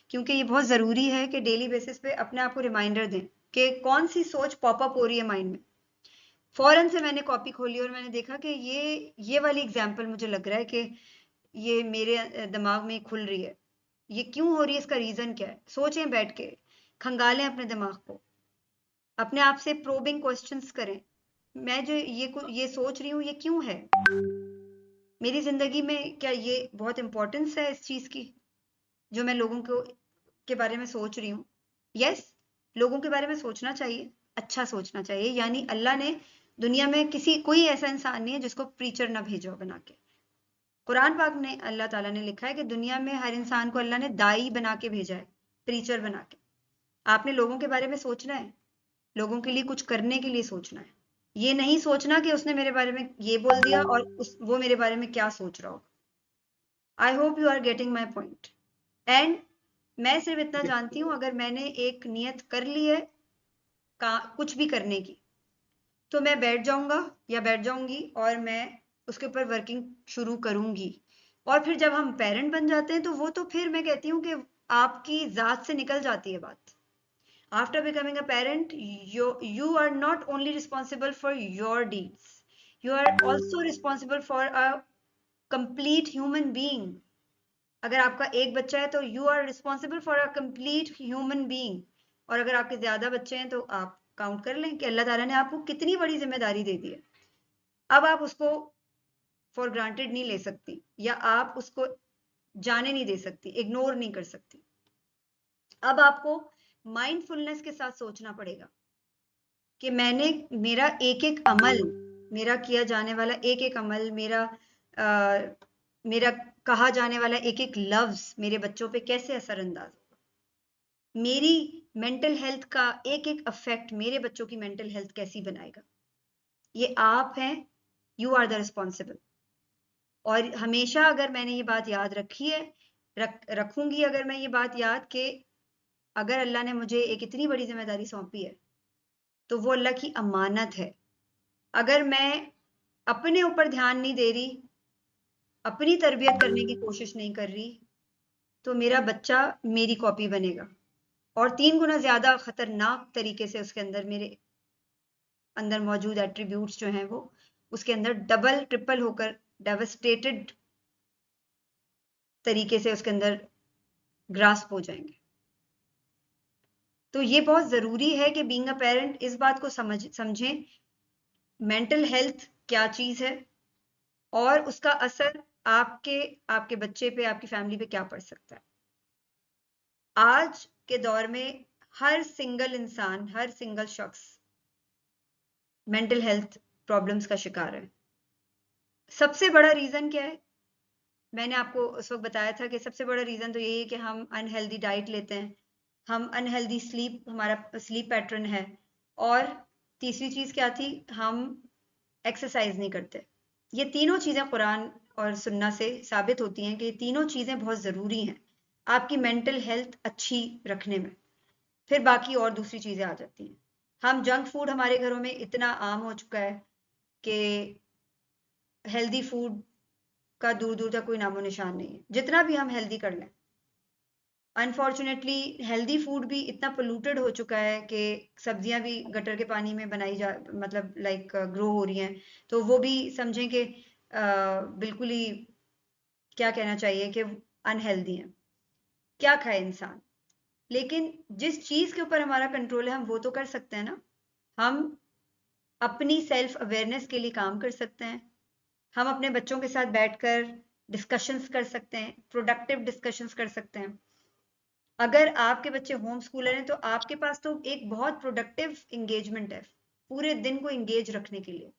क्योंकि ये बहुत ज़रूरी है कि डेली बेसिस पे अपने आप को रिमाइंडर दें कि कौन सी सोच पॉपअप हो रही है माइंड में। फौरन से मैंने कॉपी खोली और मैंने देखा कि ये वाली एग्जाम्पल मुझे लग रहा है कि ये मेरे दिमाग में खुल रही है। ये क्यों हो रही है, इसका रीज़न क्या है? सोचें बैठ के, खंगालें अपने दिमाग को, अपने आप से प्रोबिंग क्वेश्चंस करें। मैं जो ये सोच रही हूँ ये क्यों है? मेरी ज़िंदगी में क्या ये बहुत इम्पोर्टेंस है इस चीज़ की, जो मैं लोगों को के बारे में सोच रही हूँ? यस, लोगों के बारे में सोचना चाहिए, अच्छा सोचना चाहिए। यानी अल्लाह ने दुनिया में कोई ऐसा इंसान नहीं है जिसको प्रीचर ना भेजा हो बना के। कुरान पाक ने अल्लाह ताला ने लिखा है कि दुनिया में हर इंसान को अल्लाह ने दाई बना के भेजा है, प्रीचर बना के। आपने लोगों के बारे में सोचना है, लोगों के लिए कुछ करने के लिए सोचना है। ये नहीं सोचना कि उसने मेरे बारे में ये बोल दिया और वो मेरे बारे में क्या सोच रहा होगा। I hope you are getting my point. And मैं सिर्फ इतना जानती हूँ, अगर मैंने एक नियत कर ली है कुछ भी करने की, तो मैं बैठ जाऊंगा या बैठ जाऊंगी और मैं उसके ऊपर वर्किंग शुरू करूंगी। और फिर जब हम पेरेंट बन जाते हैं तो वो तो फिर मैं कहती हूँ कि आपकी जात से निकल जाती है बात। After becoming a parent, you are not only responsible for your deeds, you are also responsible for a complete human being. अगर आपका एक बच्चा है तो you are responsible for a complete human being, और अगर आपके ज्यादा बच्चे हैं तो आप काउंट कर लें कि अल्लाह ताला ने आपको कितनी बड़ी जिम्मेदारी दे दी है। अब आप उसको फॉर ग्रांटेड नहीं ले सकती, या आप उसको जाने नहीं दे सकती, इग्नोर नहीं कर सकती। अब आपको माइंडफुलनेस के साथ सोचना पड़ेगा कि मेरा एक एक अमल, मेरा किया जाने वाला एक एक अमल, मेरा कहा जाने वाला एक एक लफ्ज मेरे बच्चों पे कैसे असरअंदाज होगा। मेरी मेंटल हेल्थ का एक एक अफेक्ट मेरे बच्चों की मेंटल हेल्थ कैसी बनाएगा। ये आप हैं, यू आर द रिस्पॉन्सिबल। और हमेशा अगर मैंने ये बात याद रखी है, रखूंगी अगर मैं ये बात याद कि अगर अल्लाह ने मुझे एक इतनी बड़ी जिम्मेदारी सौंपी है तो वो अल्लाह की अमानत है। अगर मैं अपने ऊपर ध्यान नहीं दे रही, अपनी तरबियत करने की कोशिश नहीं कर रही, तो मेरा बच्चा मेरी कॉपी बनेगा और 3 गुना ज्यादा खतरनाक तरीके से उसके अंदर मेरे अंदर मौजूद एट्रीब्यूट्स जो हैं वो उसके अंदर डबल ट्रिपल होकर डेवस्टेटेड तरीके से उसके अंदर ग्रास्प हो जाएंगे। तो ये बहुत जरूरी है कि बीइंग अ पेरेंट इस बात को समझें मेंटल हेल्थ क्या चीज है और उसका असर आपके बच्चे पे, आपकी फैमिली पे क्या पड़ सकता है। आज के दौर में हर सिंगल इंसान, हर सिंगल शख्स मेंटल हेल्थ प्रॉब्लम्स का शिकार है। सबसे बड़ा रीजन क्या है? मैंने आपको उस वक्त बताया था कि सबसे बड़ा रीजन तो यही है कि हम अनहेल्दी डाइट लेते हैं, हम अनहेल्दी स्लीप, हमारा स्लीप पैटर्न है, और तीसरी चीज क्या थी, हम एक्सरसाइज नहीं करते। ये तीनों चीजें कुरान और सुन्ना से साबित होती हैं कि ये तीनों चीजें बहुत जरूरी हैं आपकी मेंटल हेल्थ अच्छी रखने में। फिर बाकी और दूसरी चीजें आ जाती हैं। हम जंक फूड हमारे घरों में इतना आम हो चुका है कि हेल्दी फूड का दूर दूर तक कोई नामो निशान नहीं है, जितना भी हम हेल्दी कर लें। अनफॉर्चुनेटली हेल्दी फूड भी इतना पोल्यूटेड हो चुका है कि सब्जियां भी गटर के पानी में मतलब लाइक ग्रो हो रही हैं, तो वो भी समझें कि बिल्कुल ही क्या कहना चाहिए कि अनहेल्दी हैं। क्या खाए इंसान? लेकिन जिस चीज के ऊपर हमारा कंट्रोल है हम वो तो कर सकते हैं ना। हम अपनी सेल्फ अवेयरनेस के लिए काम कर सकते हैं, हम अपने बच्चों के साथ बैठकर डिस्कशंस कर सकते हैं, प्रोडक्टिव डिस्कशंस कर सकते हैं। अगर आपके बच्चे होम स्कूलर हैं तो आपके पास तो एक बहुत प्रोडक्टिव इंगेजमेंट है पूरे दिन को इंगेज रखने के लिए।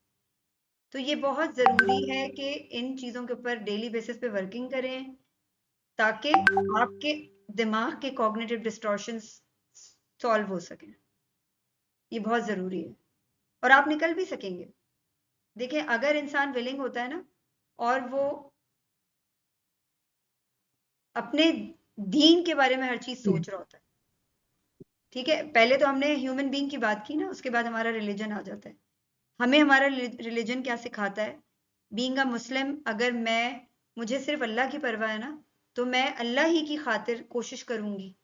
तो ये बहुत जरूरी है कि इन चीजों के ऊपर डेली बेसिस पे वर्किंग करें ताकि आपके दिमाग के कॉग्निटिव डिस्टॉर्शंस सॉल्व हो सकें। ये बहुत जरूरी है और आप निकल भी सकेंगे। देखिए अगर इंसान विलिंग होता है ना और वो अपने दीन के बारे में हर चीज सोच रहा होता है, ठीक है, पहले तो हमने ह्यूमन बीइंग की बात की ना, उसके बाद हमारा रिलीजन आ जाता है। हमें हमारा रिलीजन क्या सिखाता है? बीइंग अ मुस्लिम, अगर मुझे सिर्फ अल्लाह की परवाह है ना, तो मैं अल्लाह ही की खातिर कोशिश करूंगी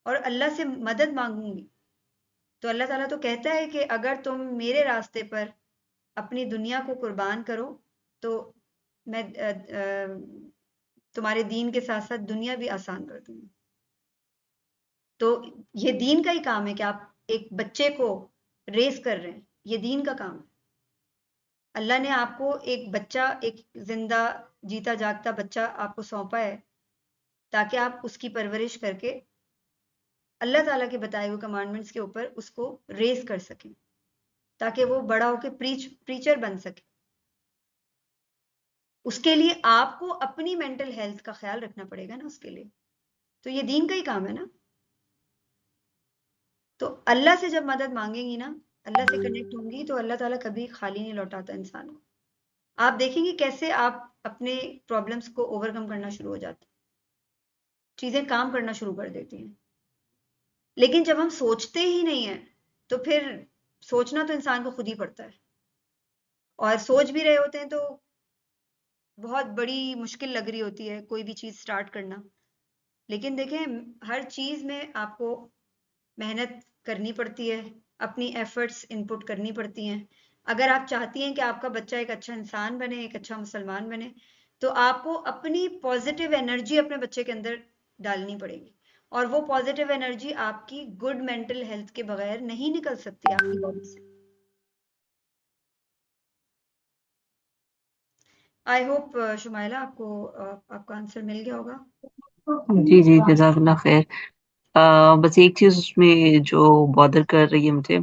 और अल्लाह से मदद मांगूंगी। तो अल्लाह ताला तो कहता है कि अगर तुम मेरे रास्ते पर अपनी दुनिया को कुर्बान करो तो मैं तुम्हारे दीन के साथ साथ दुनिया भी आसान कर दूंगी। तो ये दीन का ही काम है कि आप एक बच्चे को रेस कर रहे हैं, ये दीन का काम है। अल्लाह ने आपको एक बच्चा, एक जिंदा जीता जागता बच्चा आपको सौंपा है ताकि आप उसकी परवरिश करके अल्लाह ताला के बताए हुए कमांडमेंट्स के ऊपर उसको रेस कर सकें, ताकि वो बड़ा होकर प्रीचर बन सके। उसके लिए आपको अपनी मेंटल हेल्थ का ख्याल रखना पड़ेगा ना उसके लिए, तो ये दीन का ही काम है ना। तो अल्लाह से जब मदद मांगेंगी ना, अल्लाह से कनेक्ट होंगी, तो अल्लाह ताला कभी खाली नहीं लौटाता इंसान को। आप देखेंगे कैसे आप अपने प्रॉब्लम्स को ओवरकम करना शुरू हो जाते हैं, चीजें काम करना शुरू कर देती हैं। लेकिन जब हम सोचते ही नहीं है तो फिर सोचना तो इंसान को खुद ही पड़ता है, और सोच भी रहे होते हैं तो बहुत बड़ी मुश्किल लग रही होती है कोई भी चीज स्टार्ट करना। लेकिन देखें, हर चीज में आपको मेहनत करनी पड़ती है, अपनी एफर्ट्स इनपुट करनी पड़ती हैं। अगर आप चाहती हैं कि आपका बच्चा एक अच्छा इंसान बने, एक अच्छा मुसलमान बने, तो आपको अपनी पॉजिटिव एनर्जी अपने बच्चे के अंदर डालनी पड़ेगी, और वो पॉजिटिव एनर्जी आपकी गुड मेंटल हेल्थ के बगैर नहीं निकल सकती आपकी बॉडी से। आई होप शुमाइला आपका आंसर मिल गया होगा। जी जी, जज़ाकल्लाह खैर। बस एक चीज उसमें जो बॉदर कर रही है मुझे,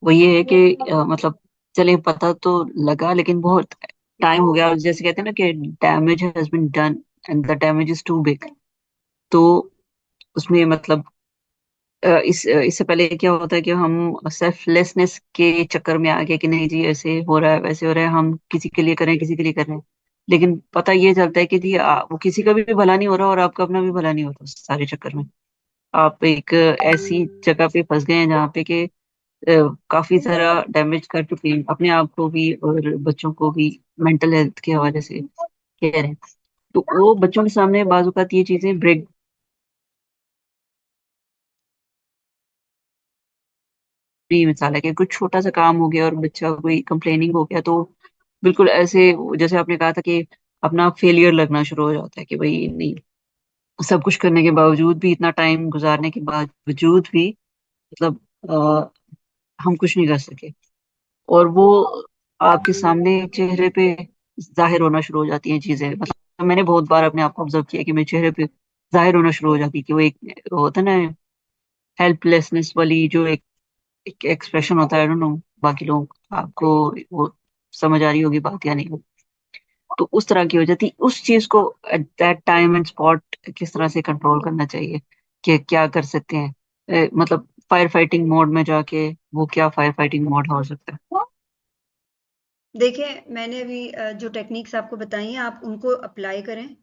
वो ये है कि मतलब चले पता तो लगा, लेकिन बहुत टाइम हो गया, और जैसे कहते हैं ना कि damage has been done and the damage is too big. तो उसमें मतलब इससे पहले क्या होता है कि हम सेल्फलेसनेस के चक्कर में आ गए कि नहीं जी ऐसे हो रहा है वैसे हो रहा है, हम किसी के लिए करें किसी के लिए कर रहे हैं। लेकिन पता ये चलता है कि जी वो किसी का भी भला नहीं हो रहा और आपका अपना भी भला नहीं होता उस सारे चक्कर में। आप एक ऐसी जगह पे फंस गए हैं जहाँ पे कि काफी सारा डैमेज कर चुके हैं, अपने आप को भी और बच्चों को भी मेंटल हेल्थ के हवाले से कह रहे हैं। तो वो बच्चों के सामने बाज़ औक़ात ये चीजें ब्रेक भी मिसाल है कि कुछ छोटा सा काम हो गया और बच्चा कोई कंप्लेनिंग हो गया, तो बिल्कुल ऐसे जैसे आपने कहा था कि अपना फेलियर लगना शुरू हो जाता है कि भाई नहीं, सब कुछ करने के बावजूद भी, इतना टाइम गुजारने के बावजूद भी मतलब हम कुछ नहीं कर सके। और वो आपके सामने चेहरे पे जाहिर होना शुरू हो जाती हैं चीजें। मतलब मैंने बहुत बार अपने आप को ऑब्जर्व किया कि मेरे चेहरे पे जाहिर होना शुरू हो जाती है कि वो एक होता है ना हेल्पलेसनेस वाली जो एक एक्सप्रेशन होता है। आई डोंट नो बाकी लोग आपको वो समझ आ रही होगी बात या नहीं। तो उस तरह की हो जाती, उस चीज को at that time and spot किस तरह से कंट्रोल करना चाहिए, कि क्या कर सकते हैं। मतलब फायर फाइटिंग मोड में जाके वो क्या फायर फाइटिंग मोड हो सकता है। देखिए, मैंने अभी जो टेक्निक्स आपको बताई हैं आप उनको अप्लाई करें।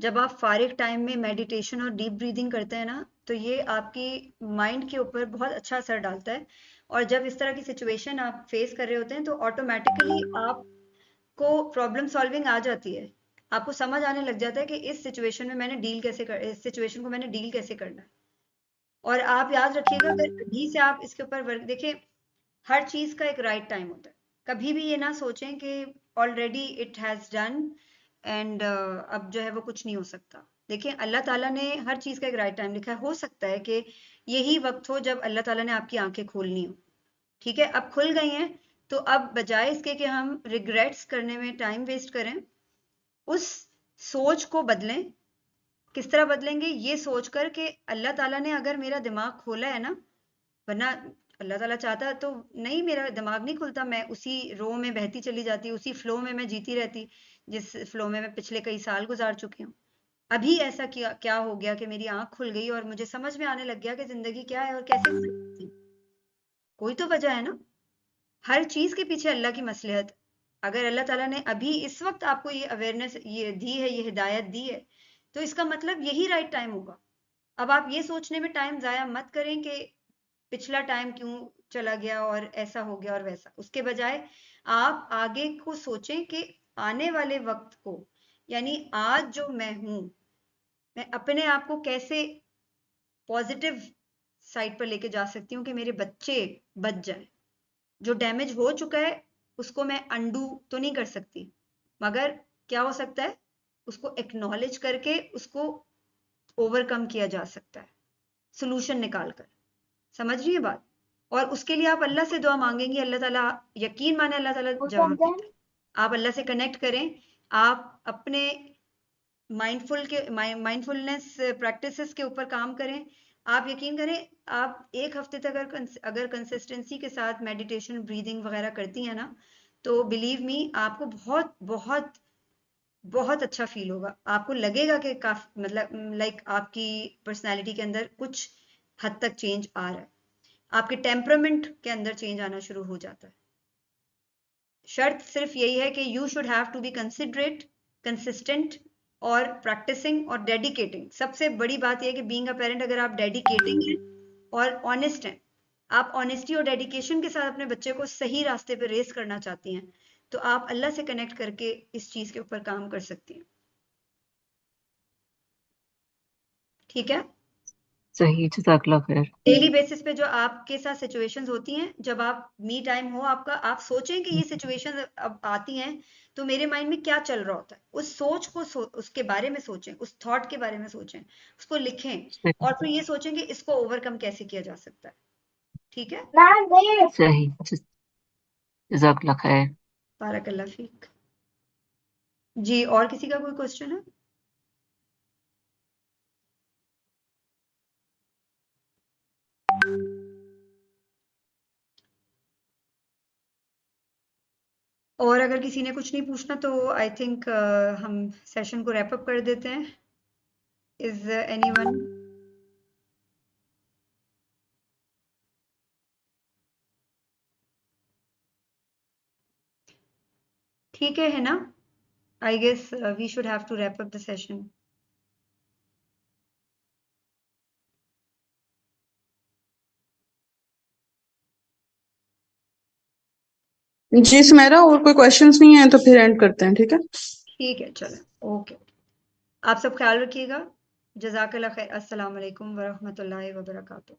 जब आप फारिग टाइम में मेडिटेशन और डीप ब्रीदिंग करते हैं ना, तो ये आपकी माइंड के ऊपर बहुत अच्छा असर डालता है। और जब इस तरह की सिचुएशन आप फेस कर रहे होते हैं तो ऑटोमेटिकली आपको प्रॉब्लम सॉल्विंग आ जाती है। आपको समझ आने लग जाता है कि इस सिचुएशन को मैंने डील कैसे करना है। और आप याद रखिएगा, अगर अभी से आप इसके ऊपर वर्क देखिए, हर चीज का एक राइट टाइम होता है। कभी भी ये ना सोचें कि already it has done and अब जो है वो कुछ नहीं हो सकता। देखिए, अल्लाह ताला ने हर चीज का एक राइट टाइम लिखा है। हो सकता है कि यही वक्त हो जब अल्लाह ताला ने आपकी आंखें खोलनी हो। ठीक है, अब खुल गई हैं, तो अब बजाय इसके कि हम रिग्रेट्स करने में टाइम वेस्ट करें, उस सोच को बदलें। किस तरह बदलेंगे? ये सोचकर कि अल्लाह ताला ने अगर मेरा दिमाग खोला है ना, वरना अल्लाह ताला चाहता तो नहीं, मेरा दिमाग नहीं खुलता, मैं उसी रो में बहती चली जाती, उसी फ्लो में मैं जीती रहती जिस फ्लो में मैं पिछले कई साल गुजार चुकी हूँ। अभी ऐसा क्या क्या हो गया कि मेरी आंख खुल गई और मुझे समझ में आने लग गया कि जिंदगी क्या है और कैसे गुजरती है। कोई तो वजह है ना। हर चीज के पीछे अल्लाह की मसलहत। अगर अल्लाह ताला ने अभी इस वक्त आपको ये अवेयरनेस ये दी है, ये हिदायत दी है, तो इसका मतलब यही राइट टाइम होगा। अब आप ये सोचने में टाइम जाया मत करें कि पिछला टाइम क्यों चला गया और ऐसा हो गया और वैसा। उसके बजाय आप आगे को सोचें कि आने वाले वक्त को, यानी आज जो मैं हूं, मैं अपने आप को कैसे पॉजिटिव साइड पर लेके जा सकती हूँ कि मेरे बच्चे बच जाएं। जो डैमेज हो चुका है उसको मैं अंडू तो नहीं कर सकती, मगर क्या हो सकता है, उसको एक्नॉलेज करके उसको ओवरकम किया जा सकता है, सोल्यूशन निकाल कर। समझ रही है बात? और उसके लिए आप अल्लाह से दुआ मांगेंगी, अल्लाह ताला, यकीन माने अल्लाह ताला जवाब देता है। आप अल्लाह से कनेक्ट करें, आप अपने माइंडफुलनेस प्रैक्टिसेस के ऊपर काम करें। आप यकीन करें, आप एक हफ्ते तक अगर कंसिस्टेंसी के साथ मेडिटेशन, ब्रीदिंग वगैरह करती हैं ना, तो बिलीव मी आपको बहुत बहुत बहुत अच्छा फील होगा। आपको लगेगा कि काफी मतलब लाइक आपकी पर्सनैलिटी के अंदर कुछ हद तक चेंज आ रहा है, आपके टेम्परामेंट के अंदर चेंज आना शुरू हो जाता है। शर्त सिर्फ यही है कि you should have to be considerate, consistent और प्रैक्टिसिंग और डेडिकेटिंग। सबसे बड़ी बात यह है कि बीइंग अ पेरेंट, अगर आप डेडिकेटिंग हैं और ऑनेस्ट हैं, आप ऑनेस्टी और डेडिकेशन के साथ अपने बच्चे को सही रास्ते पे रेस करना चाहती हैं, तो आप अल्लाह से कनेक्ट करके इस चीज के ऊपर काम कर सकती हैं। ठीक है? सही, जज़ाकल्लाह खैर। डेली बेसिस पे जो आपके साथ सिचुएशंस होती हैं, जब आप मी टाइम हो आपका, आप सोचें कि ये सिचुएशन अब आती हैं तो मेरे माइंड में क्या चल रहा होता है, उस सोच को उसके बारे में सोचें, उस थॉट के बारे में सोचें, उसको लिखें और फिर ये सोचें कि इसको ओवरकम कैसे किया जा सकता है। ठीक है? सही, जज़ाकल्लाह खैर। बारकल्लाह फीक। जी, और किसी का कोई क्वेश्चन है? और अगर किसी ने कुछ नहीं पूछना तो आई थिंक हम सेशन को रैप अप कर देते हैं। Is anyone? ठीक है ना? I guess we should have to wrap up the session. जी सुमेरा, और कोई क्वेश्चंस नहीं है तो फिर एंड करते हैं, ठीक है? ठीक है, चलो, ओके। आप सब ख्याल रखिएगा। जज़ाकल्लाह खैर। अस्सलाम वालेकुम व रहमतुल्लाहि व बरकातुहू।